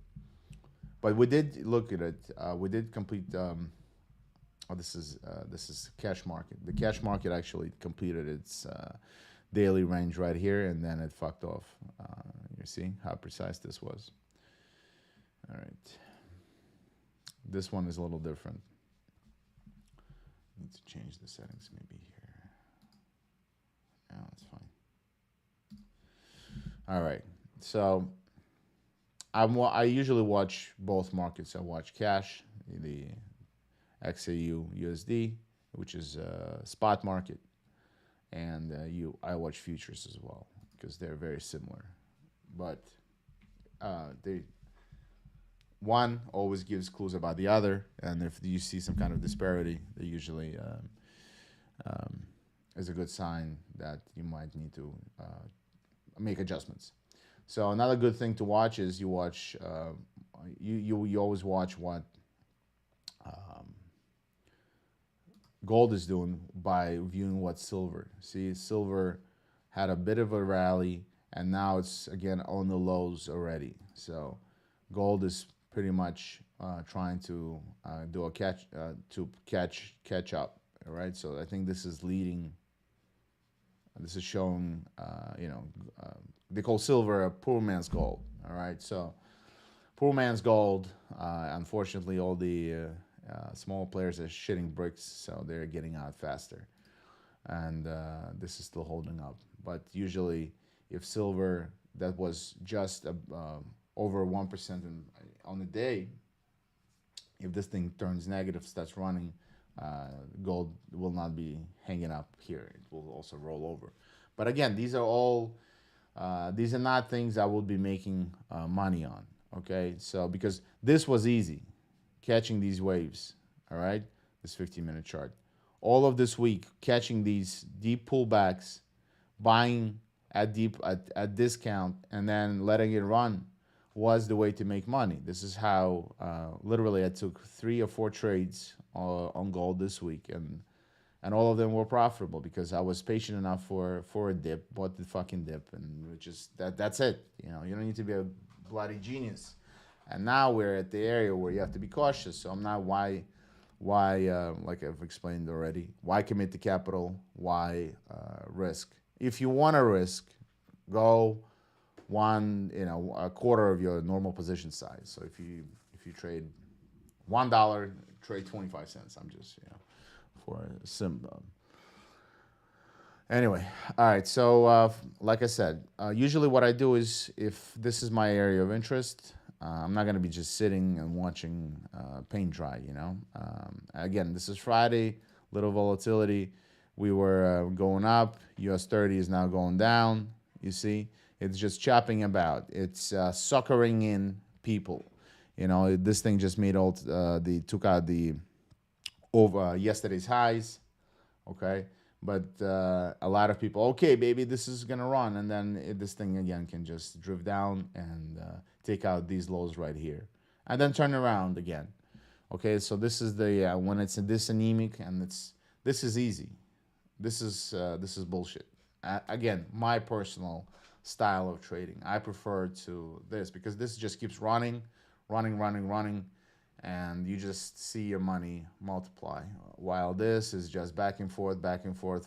But we did look at it. We did complete. Oh, this is cash market. The cash market actually completed its daily range right here, and then it fucked off. You see how precise this was. All right. This one is a little different. Need to change the settings maybe here. Yeah, that's fine. All right. So I usually watch both markets. I watch cash, the XAU USD, which is a spot market, and I watch futures as well because they're very similar, but they one always gives clues about the other, and if you see some kind of disparity, they usually um, is a good sign that you might need to make adjustments. So another good thing to watch is you watch you always watch what um, gold is doing by viewing what silver. See, silver had a bit of a rally, and now it's again on the lows already. So gold is pretty much trying to do a catch up. All right. So I think this is leading. This is showing, they call silver a poor man's gold. All right. So poor man's gold. Unfortunately, all the small players are shitting bricks, so they're getting out faster, and this is still holding up. But usually, if silver that was just over 1% on the day, if this thing turns negative, starts running, gold will not be hanging up here. It will also roll over. But again, these are not things I will be making money on. Okay, so because this was easy, catching these waves. All right, this 15-minute chart. All of this week, catching these deep pullbacks, buying at discount, and then letting it run was the way to make money. This is how literally I took 3 or 4 trades on gold this week, and all of them were profitable because I was patient enough for a dip, bought the fucking dip, and just that's it. You know, you don't need to be a bloody genius. And now we're at the area where you have to be cautious. So I'm not like I've explained already. Why commit the capital? Why risk? If you want to risk, go a quarter of your normal position size. So if you trade $1, trade 25 cents. I'm just for some. Anyway, all right. So like I said, usually what I do is if this is my area of interest, I'm not going to be just sitting and watching paint dry. Again, this is Friday. Little volatility. We were going up. US 30 is now going down. You see, it's just chopping about. It's suckering in people. This thing just made took out the over yesterday's highs. Okay, but a lot of people, okay, baby, this is gonna run, and then this thing again can just drift down and take out these lows right here, and then turn around again. Okay, so this is the when it's this anemic, and this is easy. This is bullshit. Again, my personal style of trading. I prefer to this because this just keeps running, and you just see your money multiply. While this is just back and forth,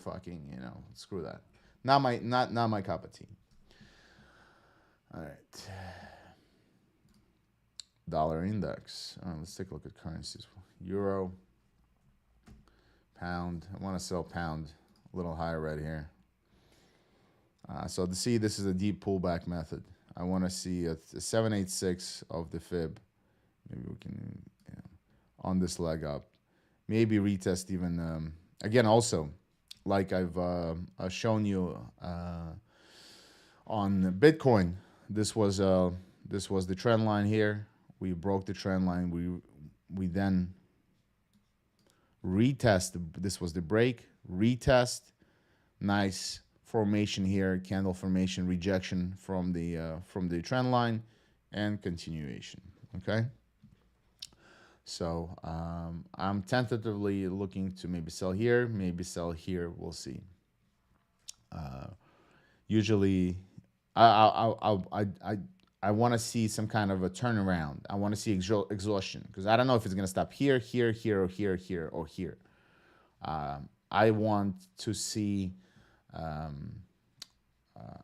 fucking, screw that. Not my cup of tea. All right. Dollar index. Let's take a look at currencies. Euro, pound. I want to sell pound a little higher right here. So to see this is a deep pullback method. I want to see a 786 of the fib. Maybe we can, on this leg up. Maybe retest even, again, also, like I've shown you on Bitcoin, this was the trend line here. We broke the trend line. We then retest. This was the break. Retest. Nice formation here. Candle formation. Rejection from the trend line, and continuation. Okay. So I'm tentatively looking to maybe sell here, maybe sell here. We'll see. Usually, I want to see some kind of a turnaround. I want to see exhaustion because I don't know if it's going to stop here, here, here, or here, here, or here. I want to see a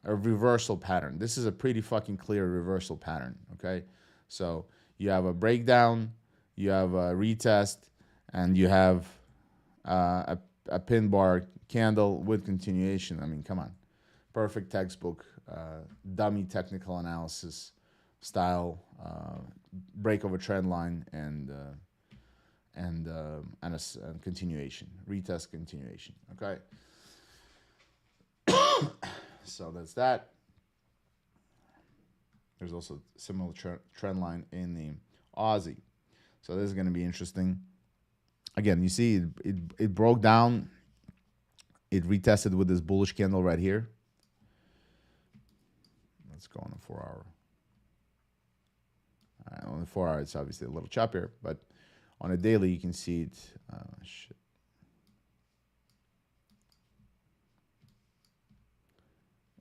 reversal pattern. This is a pretty fucking clear reversal pattern. Okay, so you have a breakdown, you have a retest, and you have a pin bar candle with continuation. I mean, come on. Perfect textbook, dummy technical analysis style, break of a trend line, and a continuation, retest continuation. Okay. So that's that. There's also a similar trend line in the Aussie. So this is going to be interesting. Again, you see it broke down. It retested with this bullish candle right here. Let's go on a 4-hour. On the 4-hour, it's obviously a little choppier, but on a daily, you can see it. Shit.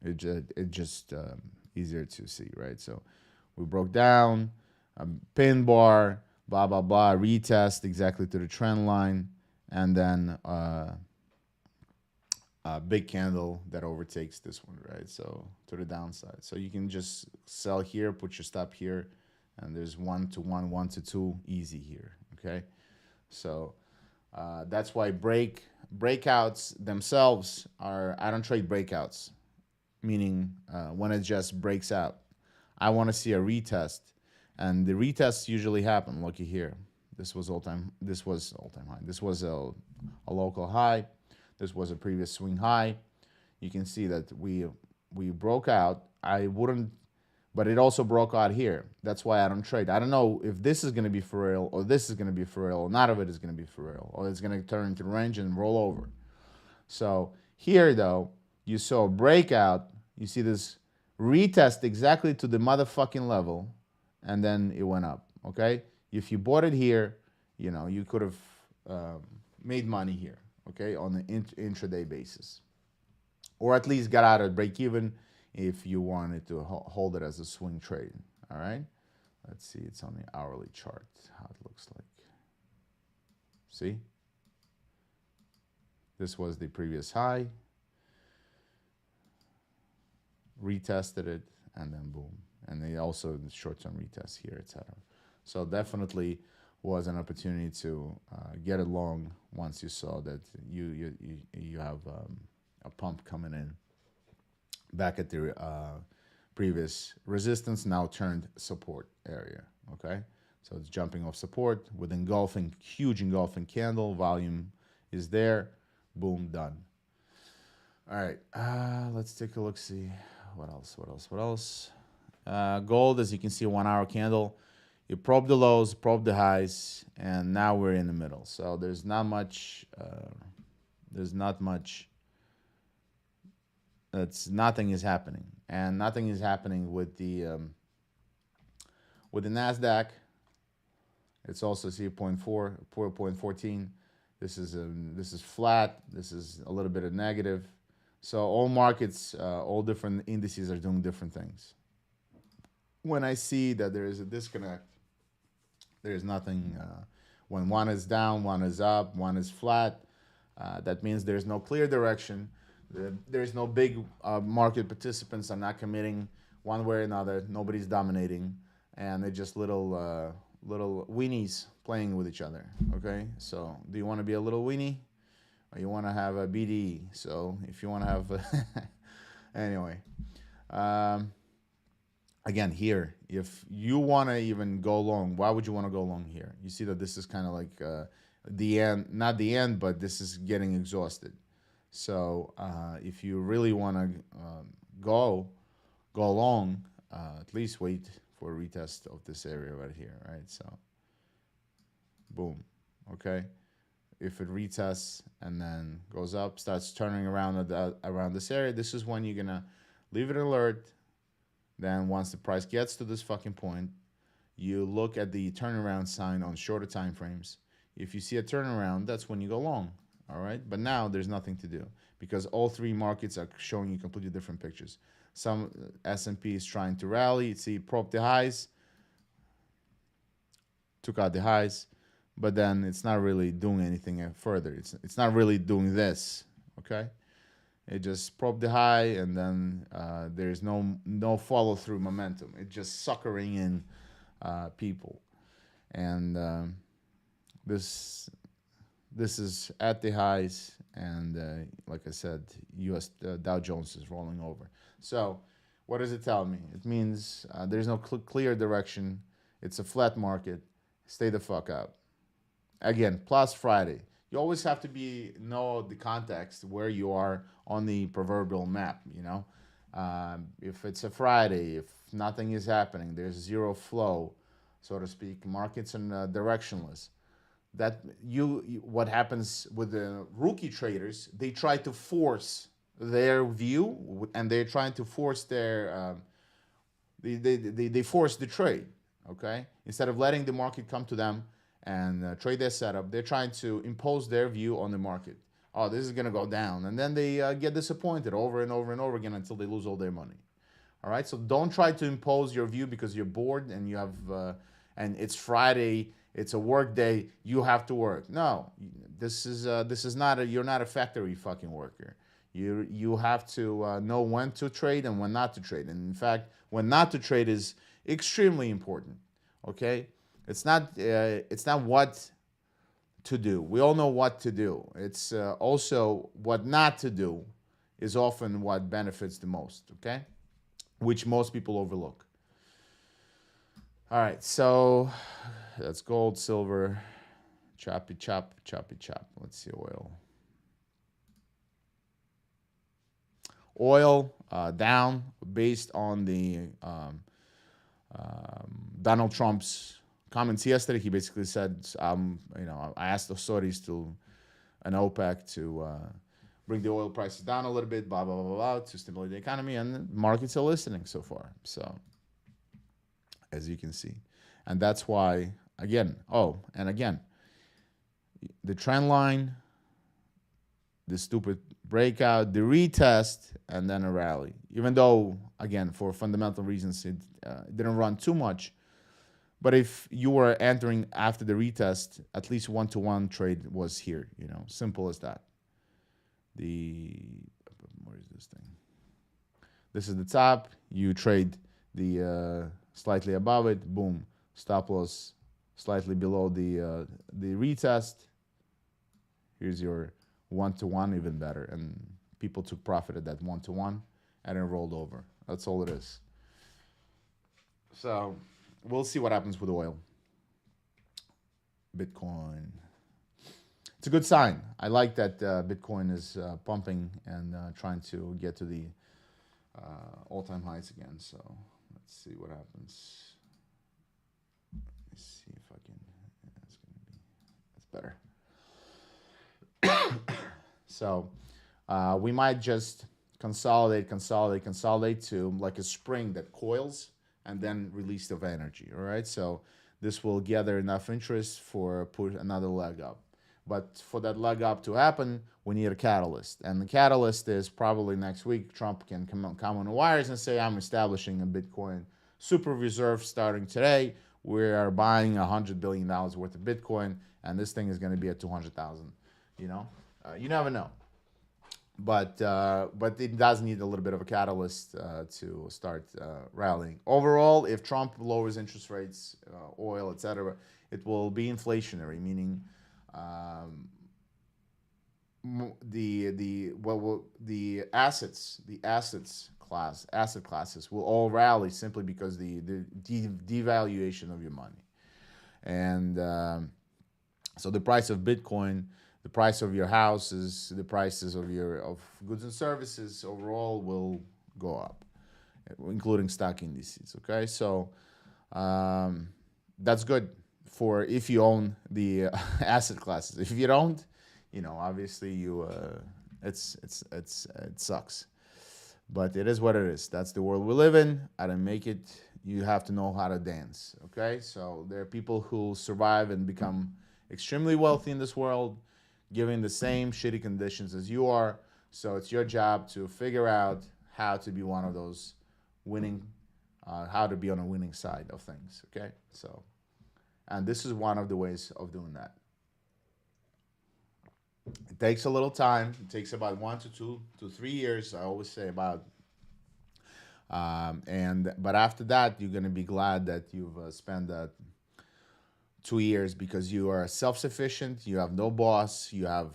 It just easier to see, right? So we broke down a pin bar, blah blah blah, retest exactly to the trend line, and then a big candle that overtakes this one, right? So to the downside. So you can just sell here, put your stop here, and there's 1 to 1, 1 to 2, easy here. Okay, so that's why breakouts themselves are. I don't trade breakouts. meaning when it just breaks out. I want to see a retest, and the retests usually happen. Looky here. This was all time. This was all time high. This was a local high. This was a previous swing high. You can see that we broke out. I wouldn't, but it also broke out here. That's why I don't trade. I don't know if this is going to be for real or this is going to be for real or none of it is going to be for real or it's going to turn into range and roll over. So here though, you saw a breakout. You see this retest exactly to the motherfucking level, and then it went up. Okay, if you bought it here, you know you could have made money here. Okay, on the intraday basis, or at least got out at break even if you wanted to hold it as a swing trade. All right, let's see. It's on the hourly chart how it looks like. See, this was the previous high. Retested it, and then boom. And they also short-term retest here, etc. So definitely was an opportunity to get it long once you saw that you have a pump coming in back at the previous resistance, now turned support area. Okay, so it's jumping off support with engulfing, huge engulfing candle. Volume is there. Boom, done. All right, let's take a look. See what else. Gold, as you can see, a 1 hour candle. You probe the lows, probe the highs, and now we're in the middle. So there's not much. Nothing is happening, and nothing is happening with the Nasdaq. It's also 0.14. This is flat. This is a little bit of negative. So all markets, all different indices are doing different things. When I see that there is a disconnect, there is nothing. When one is down, one is up, one is flat, that means there's no clear direction. There's no big market participants are not committing one way or another. Nobody's dominating, and they're just little weenies playing with each other. Okay, so do you want to be a little weenie? You want to have a BDE. So if you want to have, anyway, again here, if you want to even go long, why would you want to go long here? You see that this is kind of like the end, not the end, but this is getting exhausted. So if you really want to go long, at least wait for a retest of this area right here, right? So boom, okay. If it retests and then goes up, starts turning around around this area, this is when you're gonna leave it alert. Then once the price gets to this fucking point, you look at the turnaround sign on shorter time frames. If you see a turnaround, that's when you go long. All right, but now there's nothing to do because all three markets are showing you completely different pictures. Some S&P is trying to rally. See, probe the highs, took out the highs, but then it's not really doing anything further. It's not really doing this. Okay, it just probed the high, and then there's no follow through momentum. It's just suckering in people, and this is at the highs, and like I said, U.S. Dow Jones is rolling over. So what does it tell me? It means there's no clear direction. It's a flat market. Stay the fuck out. Again, plus Friday. You always have to know the context where you are on the proverbial map. You know, if it's a Friday, if nothing is happening, there's zero flow, so to speak. Markets are directionless. That what happens with the rookie traders? They try to force their view, and they're trying to force their they force the trade. Okay, instead of letting the market come to them and trade their setup, they're trying to impose their view on the market. Oh, this is going to go down. And then they get disappointed over and over and over again until they lose all their money. All right, so don't try to impose your view because you're bored and you have, and it's Friday, it's a work day, you have to work. No, this is not you're not a factory fucking worker. You have to know when to trade and when not to trade. And in fact, when not to trade is extremely important. Okay, it's not what to do. We all know what to do. It's also what not to do is often what benefits the most, okay? Which most people overlook. All right, so that's gold, silver, choppy chop, choppy chop. Let's see oil. Oil down based on the Donald Trump's comments yesterday. He basically said, I asked the Saudis to an OPEC to bring the oil prices down a little bit, blah blah blah blah, to stimulate the economy, and the markets are listening so far. So, as you can see, and that's why again. Oh, and again, the trend line, the stupid breakout, the retest, and then a rally. Even though, again, for fundamental reasons, it didn't run too much. But if you were entering after the retest, at least one-to-one trade was here. Simple as that. Where is this thing? This is the top. You trade the slightly above it. Boom. Stop loss slightly below the retest. Here's your one-to-one, even better. And people took profit at that one-to-one and it rolled over. That's all it is. So we'll see what happens with oil. Bitcoin. It's a good sign. I like that Bitcoin is pumping and trying to get to the all-time highs again. So let's see what happens. Let's see if I can. That's better. So we might just consolidate to like a spring that coils and then release of energy. All right. So this will gather enough interest for put another leg up. But for that leg up to happen, we need a catalyst. And the catalyst is probably next week. Trump can come on the wires and say, I'm establishing a Bitcoin super reserve starting today. We are buying $100 billion worth of Bitcoin, and this thing is going to be at 200,000. You never know. But it does need a little bit of a catalyst to start rallying. Overall, if Trump lowers interest rates, oil, etc., it will be inflationary, meaning the asset classes will all rally simply because the devaluation of your money, and so the price of Bitcoin, the price of your houses, the prices of goods and services overall will go up, including stock indices. Okay, so that's good for if you own the asset classes. If you don't, obviously it sucks. But it is what it is. That's the world we live in. I didn't make it. You have to know how to dance. Okay, so there are people who survive and become extremely wealthy in this world, given the same shitty conditions as you are. So it's your job to figure out how to be one of those winning, how to be on a winning side of things. Okay, so. And this is one of the ways of doing that. It takes a little time. It takes about 1 to 2 to 3 years. I always say about. But after that, you're gonna be glad that you've spent that 2 years because you are self-sufficient. You have no boss. You have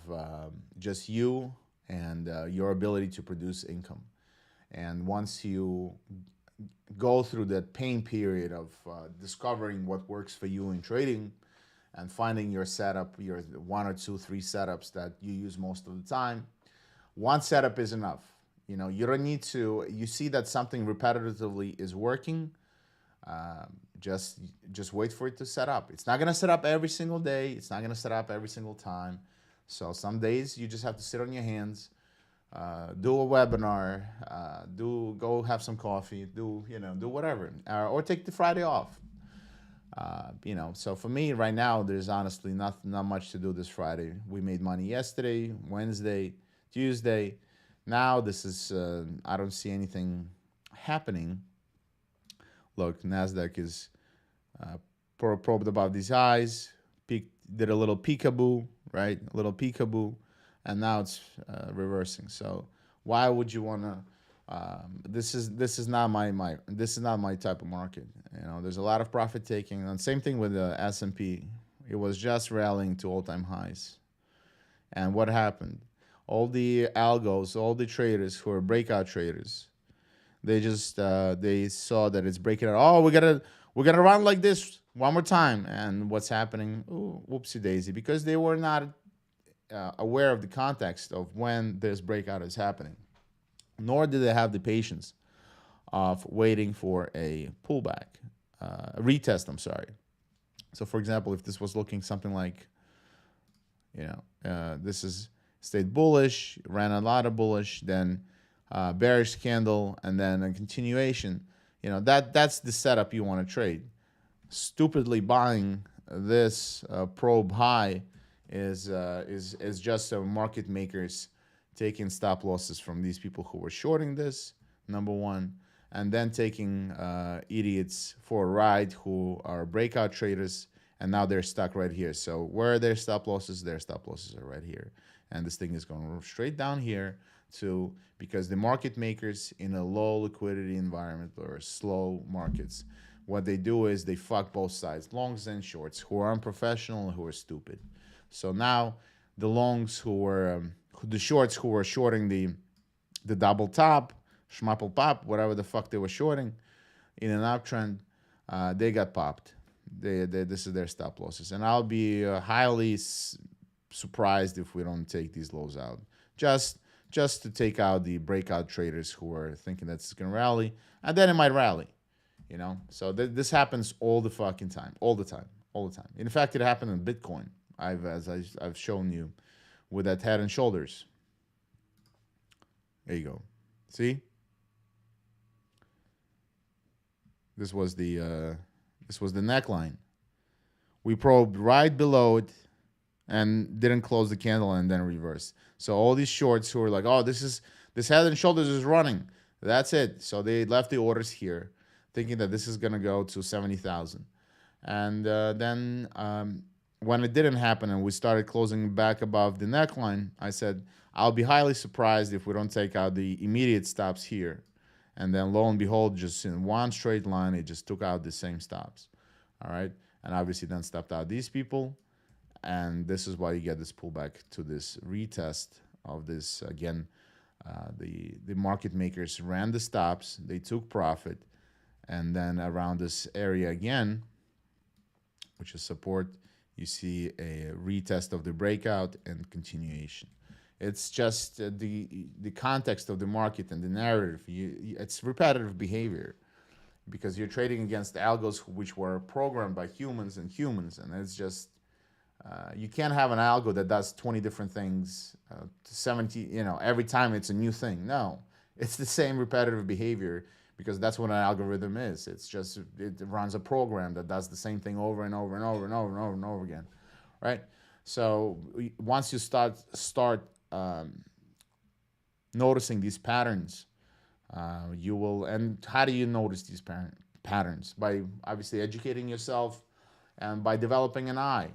just you and your ability to produce income. And once you go through that pain period of discovering what works for you in trading and finding your setup, your 1 or 2, 3 setups that you use most of the time, one setup is enough. You don't need to. You see that something repetitively is working. Just wait for it to set up. It's not gonna set up every single day. It's not gonna set up every single time. So some days you just have to sit on your hands. Do a webinar, go have some coffee, do whatever, or take the Friday off. So for me right now, there's honestly not much to do this Friday. We made money yesterday, Wednesday, Tuesday. Now this is I don't see anything happening. Look, Nasdaq is probed above these highs, did a little peekaboo, right? A little peekaboo. And now it's reversing. So why would you want to? This is not my type of market. There's a lot of profit taking. And same thing with the S&P. It was just rallying to all-time highs. And what happened? all the algos, all the traders who are breakout traders, they saw that it's breaking out. Oh, we gotta run like this one more time. And what's happening? Ooh, whoopsie daisy, because they were not aware of the context of when this breakout is happening, nor did they have the patience of waiting for a pullback, a retest. I'm sorry. So, for example, if this was looking something like, this is stayed bullish, ran a lot of bullish, then bearish candle, and then a continuation. That's the setup you want to trade. Stupidly buying this probe high is just market makers taking stop losses from these people who were shorting this, number one, and then taking idiots for a ride who are breakout traders, and now they're stuck right here. So where are their stop losses? Their stop losses are right here, and this thing is going straight down here to, because the market makers in a low liquidity environment or slow markets, what they do is they fuck both sides, longs and shorts, who are unprofessional and who are stupid. So now the longs who were the shorts who were shorting the double top, schmappel pop, whatever the fuck they were shorting in an uptrend, they got popped. This is their stop losses, and I'll be highly surprised if we don't take these lows out. Just to take out the breakout traders who are thinking that it's gonna rally, and then it might rally. So this happens all the fucking time, all the time, all the time. In fact, it happened in Bitcoin. I've shown you with that head and shoulders. There you go. See, this was the neckline. We probed right below it and didn't close the candle and then reverse. So all these shorts who are like, oh, this head and shoulders is running. That's it. So they left the orders here, thinking that this is gonna go to 70,000, and then when it didn't happen and we started closing back above the neckline, I said I'll be highly surprised if we don't take out the immediate stops here, and then lo and behold, just in one straight line, it just took out the same stops. All right, and obviously then stopped out these people, and this is why you get this pullback to this retest of this again. The market makers ran the stops, they took profit, and then around this area again, which is support, you see a retest of the breakout and continuation. It's just the context of the market and the narrative. It's repetitive behavior, because you're trading against algos which were programmed by humans, and it's just you can't have an algo that does 20 different things, 70, every time it's a new thing. No, it's the same repetitive behavior, because that's what an algorithm is. It's just, it runs a program that does the same thing over and over and over and over and over and over again, right? So once you start noticing these patterns, you will. And how do you notice these patterns? By obviously educating yourself and by developing an eye.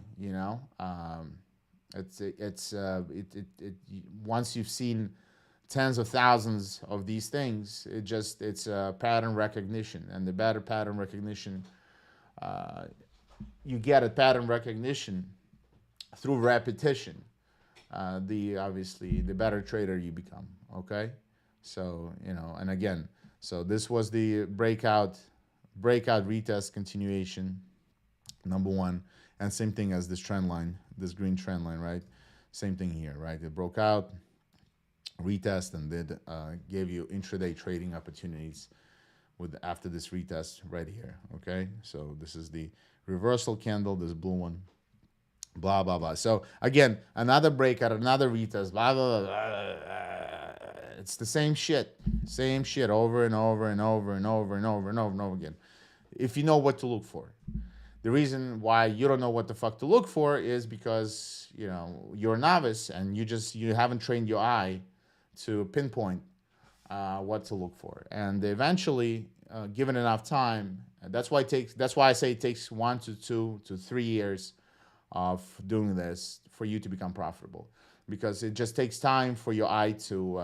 Once you've seen tens of thousands of these things, it's pattern recognition, and the better pattern recognition you get at pattern recognition through repetition, the better trader you become. Okay, so and again, so this was the breakout retest continuation, number one, and same thing as this trend line, this green trend line, right? Same thing here, right? It broke out, retest, and did gave you intraday trading opportunities after this retest right here. Okay, so this is the reversal candle, this blue one, blah blah blah. So again, another breakout, another retest, blah blah blah, blah. It's the same shit over and over and over and over and over and over and over again, if you know what to look for. The reason why you don't know what the fuck to look for is because you're a novice and you haven't trained your eye to pinpoint what to look for. And eventually, given enough time, that's why I say it takes 1 to 2 to 3 years of doing this for you to become profitable, because it just takes time for your eye to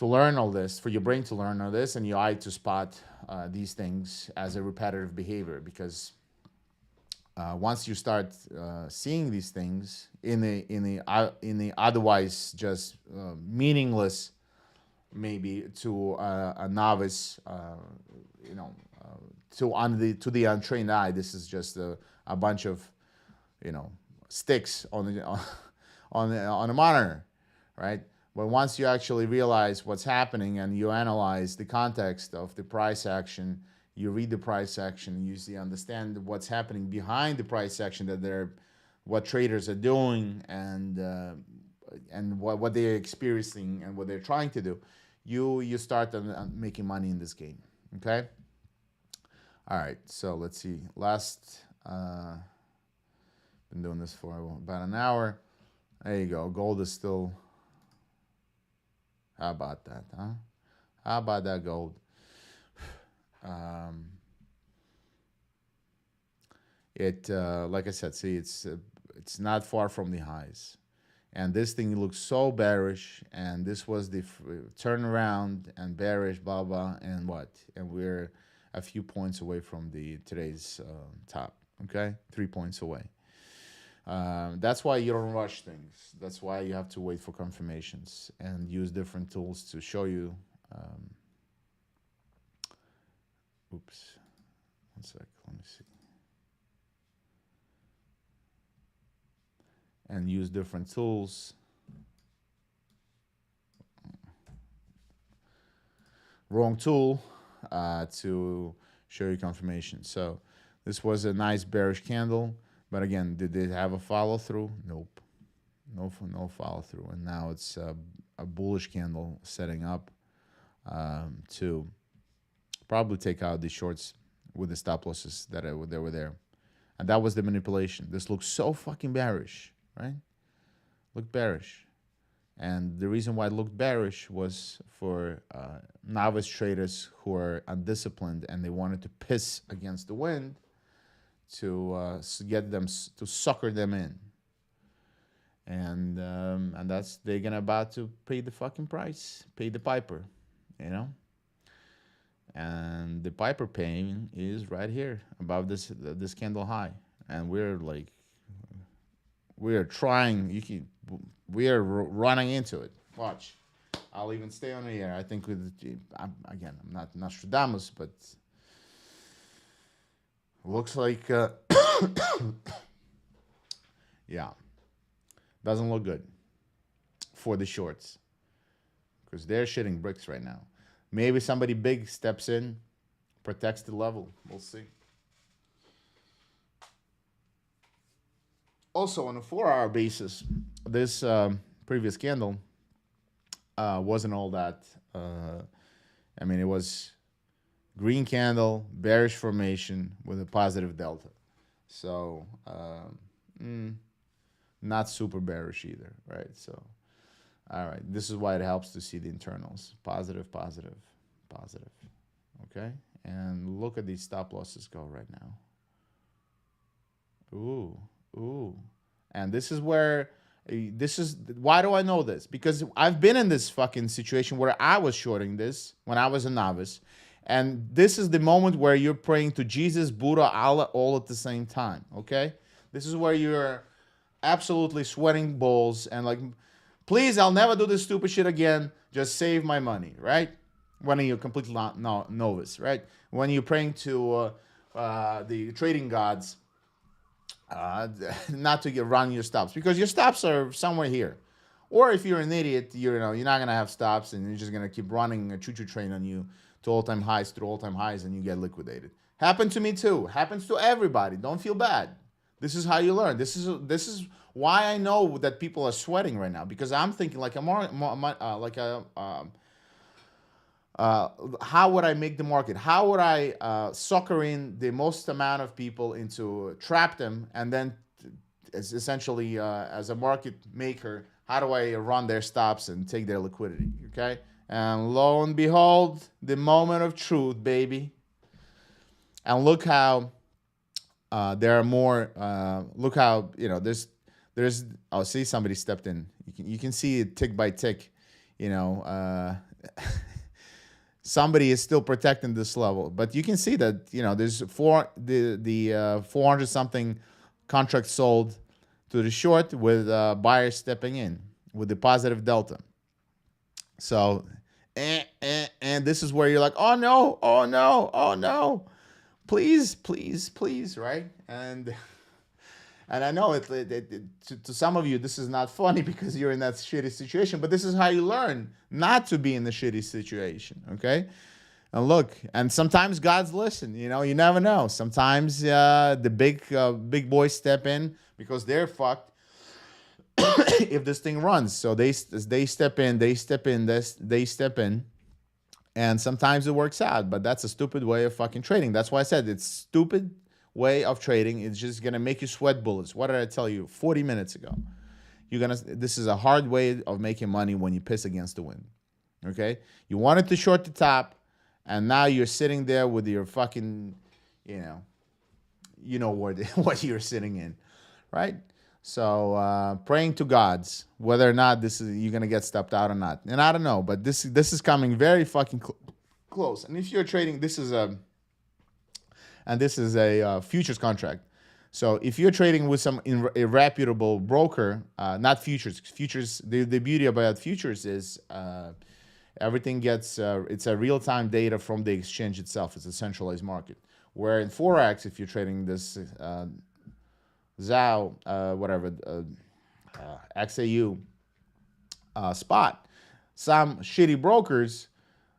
learn all this, for your brain to learn all this, and your eye to spot these things as a repetitive behavior. Because once you start seeing these things in the otherwise just meaningless, maybe to a novice, you know, to the untrained eye, this is just a bunch of, you know, sticks on the on a monitor, right? But once you actually realize what's happening and you analyze the context of the price action, you read the price action, you see understand what's happening behind the price action, that they're what traders are doing, and what they're experiencing and what they're trying to do, you start making money in this game. Okay. All right. So let's see. Been doing this for about an hour. There you go. Gold is still. How about that, huh? How about that gold? Um, like I said, see, it's not far from the highs, and this thing looks so bearish. And this was the turnaround and bearish, blah blah, and what? And we're a few points away from the today's top. Okay, 3 points away. That's why you don't rush things. That's why you have to wait for confirmations and use different tools to show you. Oops, 1 sec. Let me see. And use different tools. Wrong tool to show you confirmation. So this was a nice bearish candle, but again, did it have a follow through? Nope, no follow through. And now it's a bullish candle setting up to probably take out the shorts with the stop losses that were there. And that was the manipulation. This looks so fucking bearish, right? Looked bearish. And the reason why it looked bearish was for novice traders who are undisciplined and they wanted to piss against the wind to get them to sucker them in, and that's they're gonna about to pay the fucking price, pay the piper, you know. And the piper paying is right here above this candle high, and we're trying. We are running into it. Watch. I'll even stay on the air. I think I'm not Nostradamus, but looks like yeah, doesn't look good for the shorts because they're shitting bricks right now. Maybe somebody big steps in, protects the level. We'll see. Also, on a 4-hour basis, this previous candle wasn't all that. I mean, it was green candle, bearish formation with a positive delta. So, not super bearish either, right? So, all right, this is why it helps to see the internals. Positive, positive, positive. Okay? And look at these stop losses go right now. Ooh. And this is why do I know this? Because I've been in this fucking situation where I was shorting this when I was a novice. And this is the moment where you're praying to Jesus, Buddha, Allah, all at the same time, okay? This is where you're absolutely sweating balls and like, please, I'll never do this stupid shit again. Just save my money, right? When you're completely novice, right? When you're praying to the trading gods, not to run your stops, because your stops are somewhere here. Or if you're an idiot, you're not gonna have stops and you're just gonna keep running a choo-choo train on you to all-time highs, and you get liquidated. Happened to me too. Happens to everybody. Don't feel bad. This is how you learn. This is why I know that people are sweating right now, because I'm thinking like how would I make the market? How would I sucker in the most amount of people into trap them, and then essentially as a market maker, how do I run their stops and take their liquidity? Okay, and lo and behold, the moment of truth, baby. And look how there are more. Look how there's. Oh, see, somebody stepped in. You can see it tick by tick. somebody is still protecting this level. But you can see that there's 400 something contracts sold to the short with buyers stepping in with the positive delta. So, and this is where you're like, oh no, oh no, oh no, please, please, please, right? And I know to some of you this is not funny because you're in that shitty situation, but this is how you learn not to be in the shitty situation. Okay, and look, and sometimes God's listen. You never know. Sometimes the big boys step in because they're fucked if this thing runs. So they step in, they step in, and sometimes it works out. But that's a stupid way of fucking trading. That's why I said it's stupid way of trading. It's just gonna make you sweat bullets. What did I tell you 40 minutes ago? This is a hard way of making money when you piss against the wind. Okay, you wanted to short the top, and now you're sitting there with your fucking, what you're sitting in, right? So praying to gods whether or not you're gonna get stepped out or not, and I don't know, but this is coming very fucking close. And if you're trading, this is a futures contract. So if you're trading with some irreputable broker, not futures. Futures, the beauty about futures is everything gets it's a real time data from the exchange itself. It's a centralized market. Where in forex, if you're trading this ZAO, XAU spot, some shitty brokers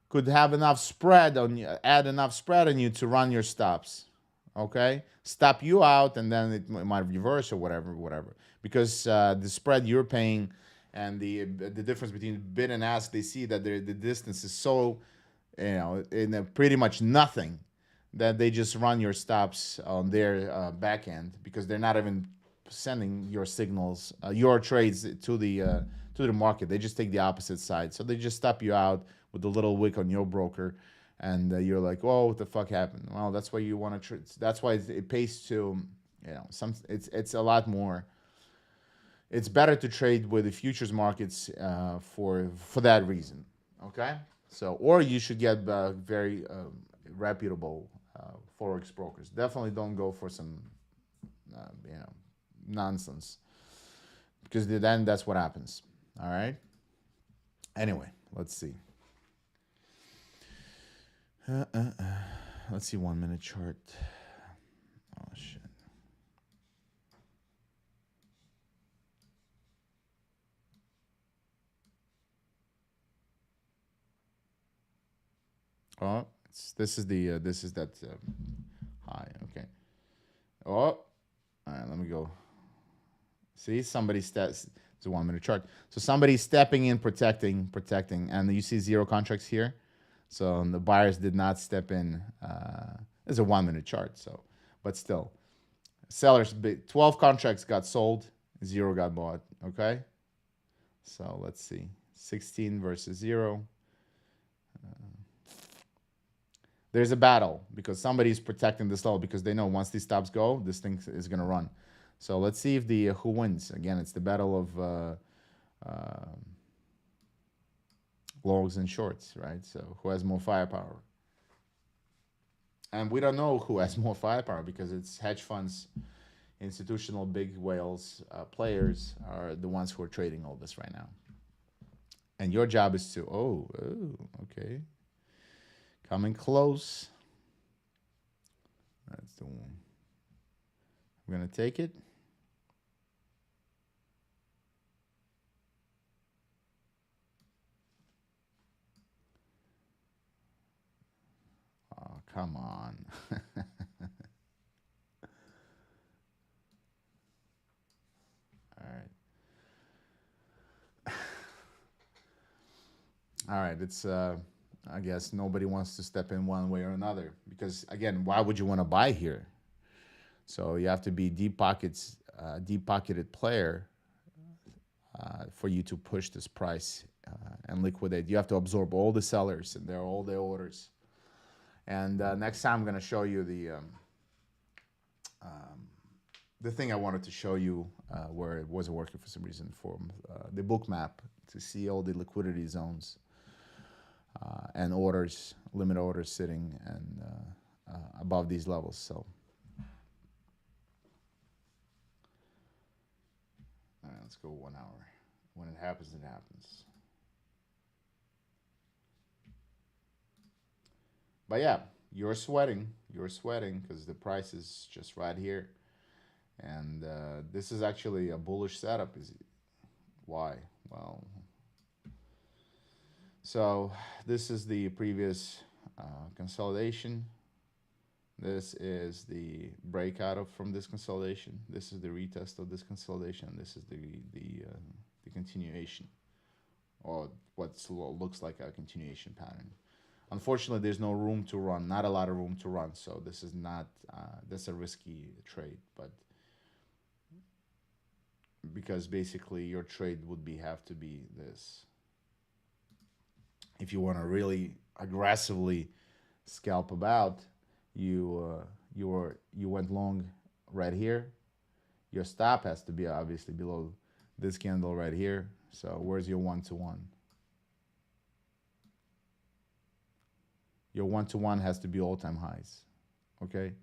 could have enough spread on you, add enough spread on you to run your stops. Okay, stop you out, and then it might reverse or whatever. Because the spread you're paying and the difference between bid and ask, they see that the distance is so, in pretty much nothing, that they just run your stops on their back end because they're not even sending your signals, your trades to the market. They just take the opposite side, so they just stop you out with a little wick on your broker, and you're like, "Oh, what the fuck happened?" Well, that's why you want to. That's why it pays to, it's a lot more. It's better to trade with the futures markets for that reason. Okay, so or you should get very reputable forex brokers. Definitely don't go for some nonsense because then that's what happens. All right. Anyway, let's see. Let's see 1 minute chart. Oh shit. Oh, this is that high. Okay. Oh, all right. Let me go. See, somebody steps. It's a 1 minute chart. So somebody's stepping in, protecting, and you see zero contracts here. So the buyers did not step in. It's a 1 minute chart. So, but still, sellers 12 contracts got sold, zero got bought. Okay. So let's see, 16 versus zero. There's a battle because somebody's protecting this level because they know once these stops go, this thing is gonna run. So let's see if the who wins. Again, it's the battle of longs and shorts, right? So who has more firepower? And we don't know who has more firepower because it's hedge funds, institutional big whales, players are the ones who are trading all this right now. And your job is to okay, coming close. That's the one. I'm gonna take it. Oh, come on. All right. All right. It's I guess nobody wants to step in one way or another because again, why would you want to buy here? So you have to be deep pocketed player for you to push this price and liquidate. You have to absorb all the sellers and all their orders. And next time I'm going to show you the thing I wanted to show you where it wasn't working for some reason for the book map to see all the liquidity zones. and orders, limit orders sitting and above these levels. So, all right, let's go 1 hour. When it happens, it happens. But yeah, you're sweating. You're sweating because the price is just right here. And this is actually a bullish setup. Is why? Well, so this is the previous consolidation. This is the breakout of from this consolidation. This is the retest of this consolidation. This is the continuation, or what looks like a continuation pattern. Unfortunately, there's no room to run. Not a lot of room to run. So this is not. That's a risky trade, but because basically your trade would be have to be this. If you want to really aggressively scalp about, you went long right here. Your stop has to be obviously below this candle right here. So where's your 1-to-1? Your 1-to-1 has to be all-time highs, okay?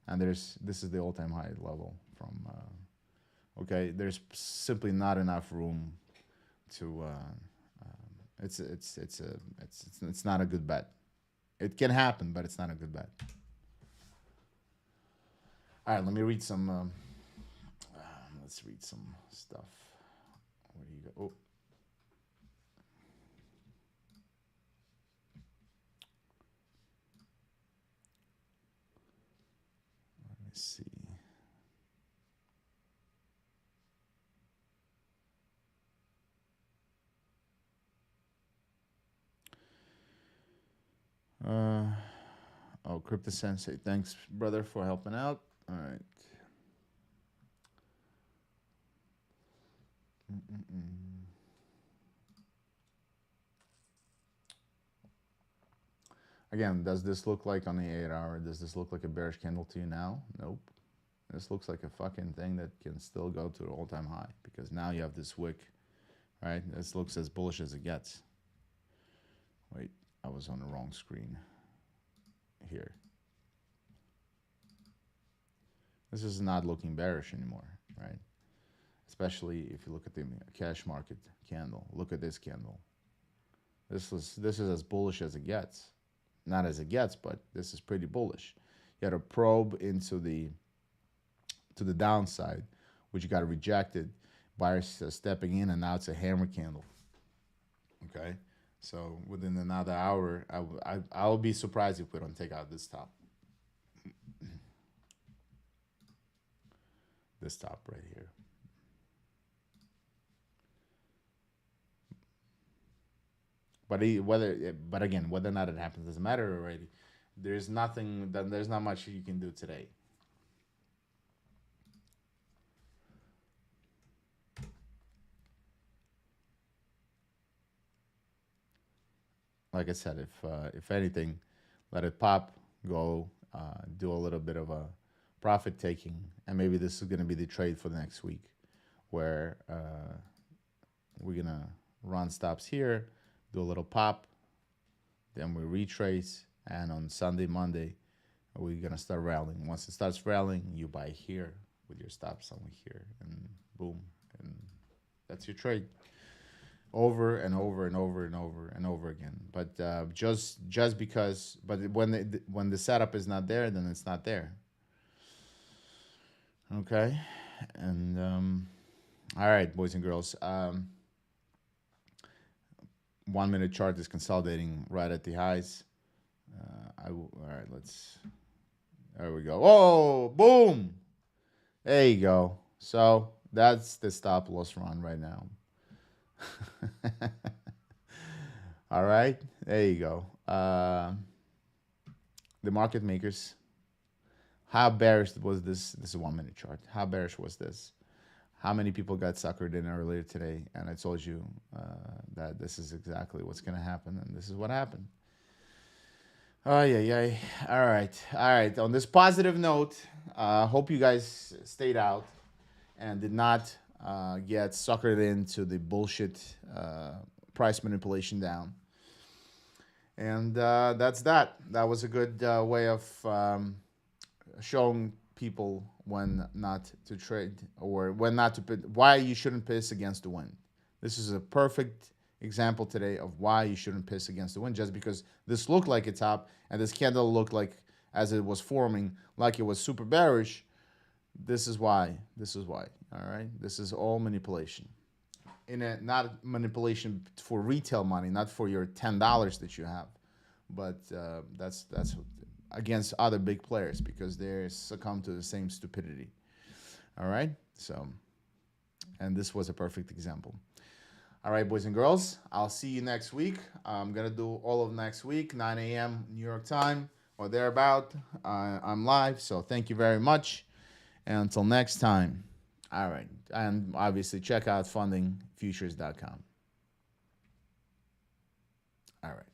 And this is the all-time high level from. Okay, there's simply not enough room to. It's not a good bet. It can happen, but it's not a good bet. All right, let me read some. Let's read some stuff. Where do you go? Oh. Let me see. Oh, Crypto Sensei, thanks, brother, for helping out. All right. Again, does this look like on the 8 hour? Does this look like a bearish candle to you now? Nope. This looks like a fucking thing that can still go to an all-time high because now you have this wick, right? This looks as bullish as it gets. Wait, I was on the wrong screen here. This is not looking bearish anymore, right? Especially if you look at the cash market candle. Look at this candle. This is as bullish as it gets. Not as it gets, but this is pretty bullish. You had a probe into the downside, which you got rejected. Buyers stepping in, and now it's a hammer candle. Okay, so within another hour, I'll be surprised if we don't take out this top. This top right here. But again, whether or not it happens doesn't matter already. There's nothing. There's not much you can do today. Like I said, if anything, let it pop, go, do a little bit of a profit taking, and maybe this is going to be the trade for the next week, where we're gonna run stops here, do a little pop, then we retrace, and on Sunday, Monday, we're gonna start rallying. Once it starts rallying, you buy here with your stop somewhere here, and boom, and that's your trade. Over and over and over and over and over again. But just because, but when the setup is not there, then it's not there. Okay, and all right, boys and girls. 1 minute chart is consolidating right at the highs. All right, let's. There we go. Oh, boom! There you go. So that's the stop loss run right now. All right, there you go. The market makers. How bearish was this? This is a 1 minute chart. How bearish was this? How many people got suckered in earlier today? And I told you that this is exactly what's going to happen, and this is what happened. Oh yeah. All right. On this positive note, hope you guys stayed out and did not get suckered into the bullshit price manipulation down. And that's that. That was a good way of showing people when not to trade or when not to put, why you shouldn't piss against the wind. This is a perfect example today of why you shouldn't piss against the wind. Just because this looked like a top and this candle looked like, as it was forming, like it was super bearish. This is why. This is why. All right. This is all manipulation. In a not manipulation for retail money, not for your $10 that you have, but that's against other big players because they succumb to the same stupidity. All right. So, and this was a perfect example. All right, boys and girls, I'll see you next week. I'm going to do all of next week, 9 a.m. New York time or thereabout. I'm live, so thank you very much. And until next time, all right. And obviously, check out fundingfutures.com. All right.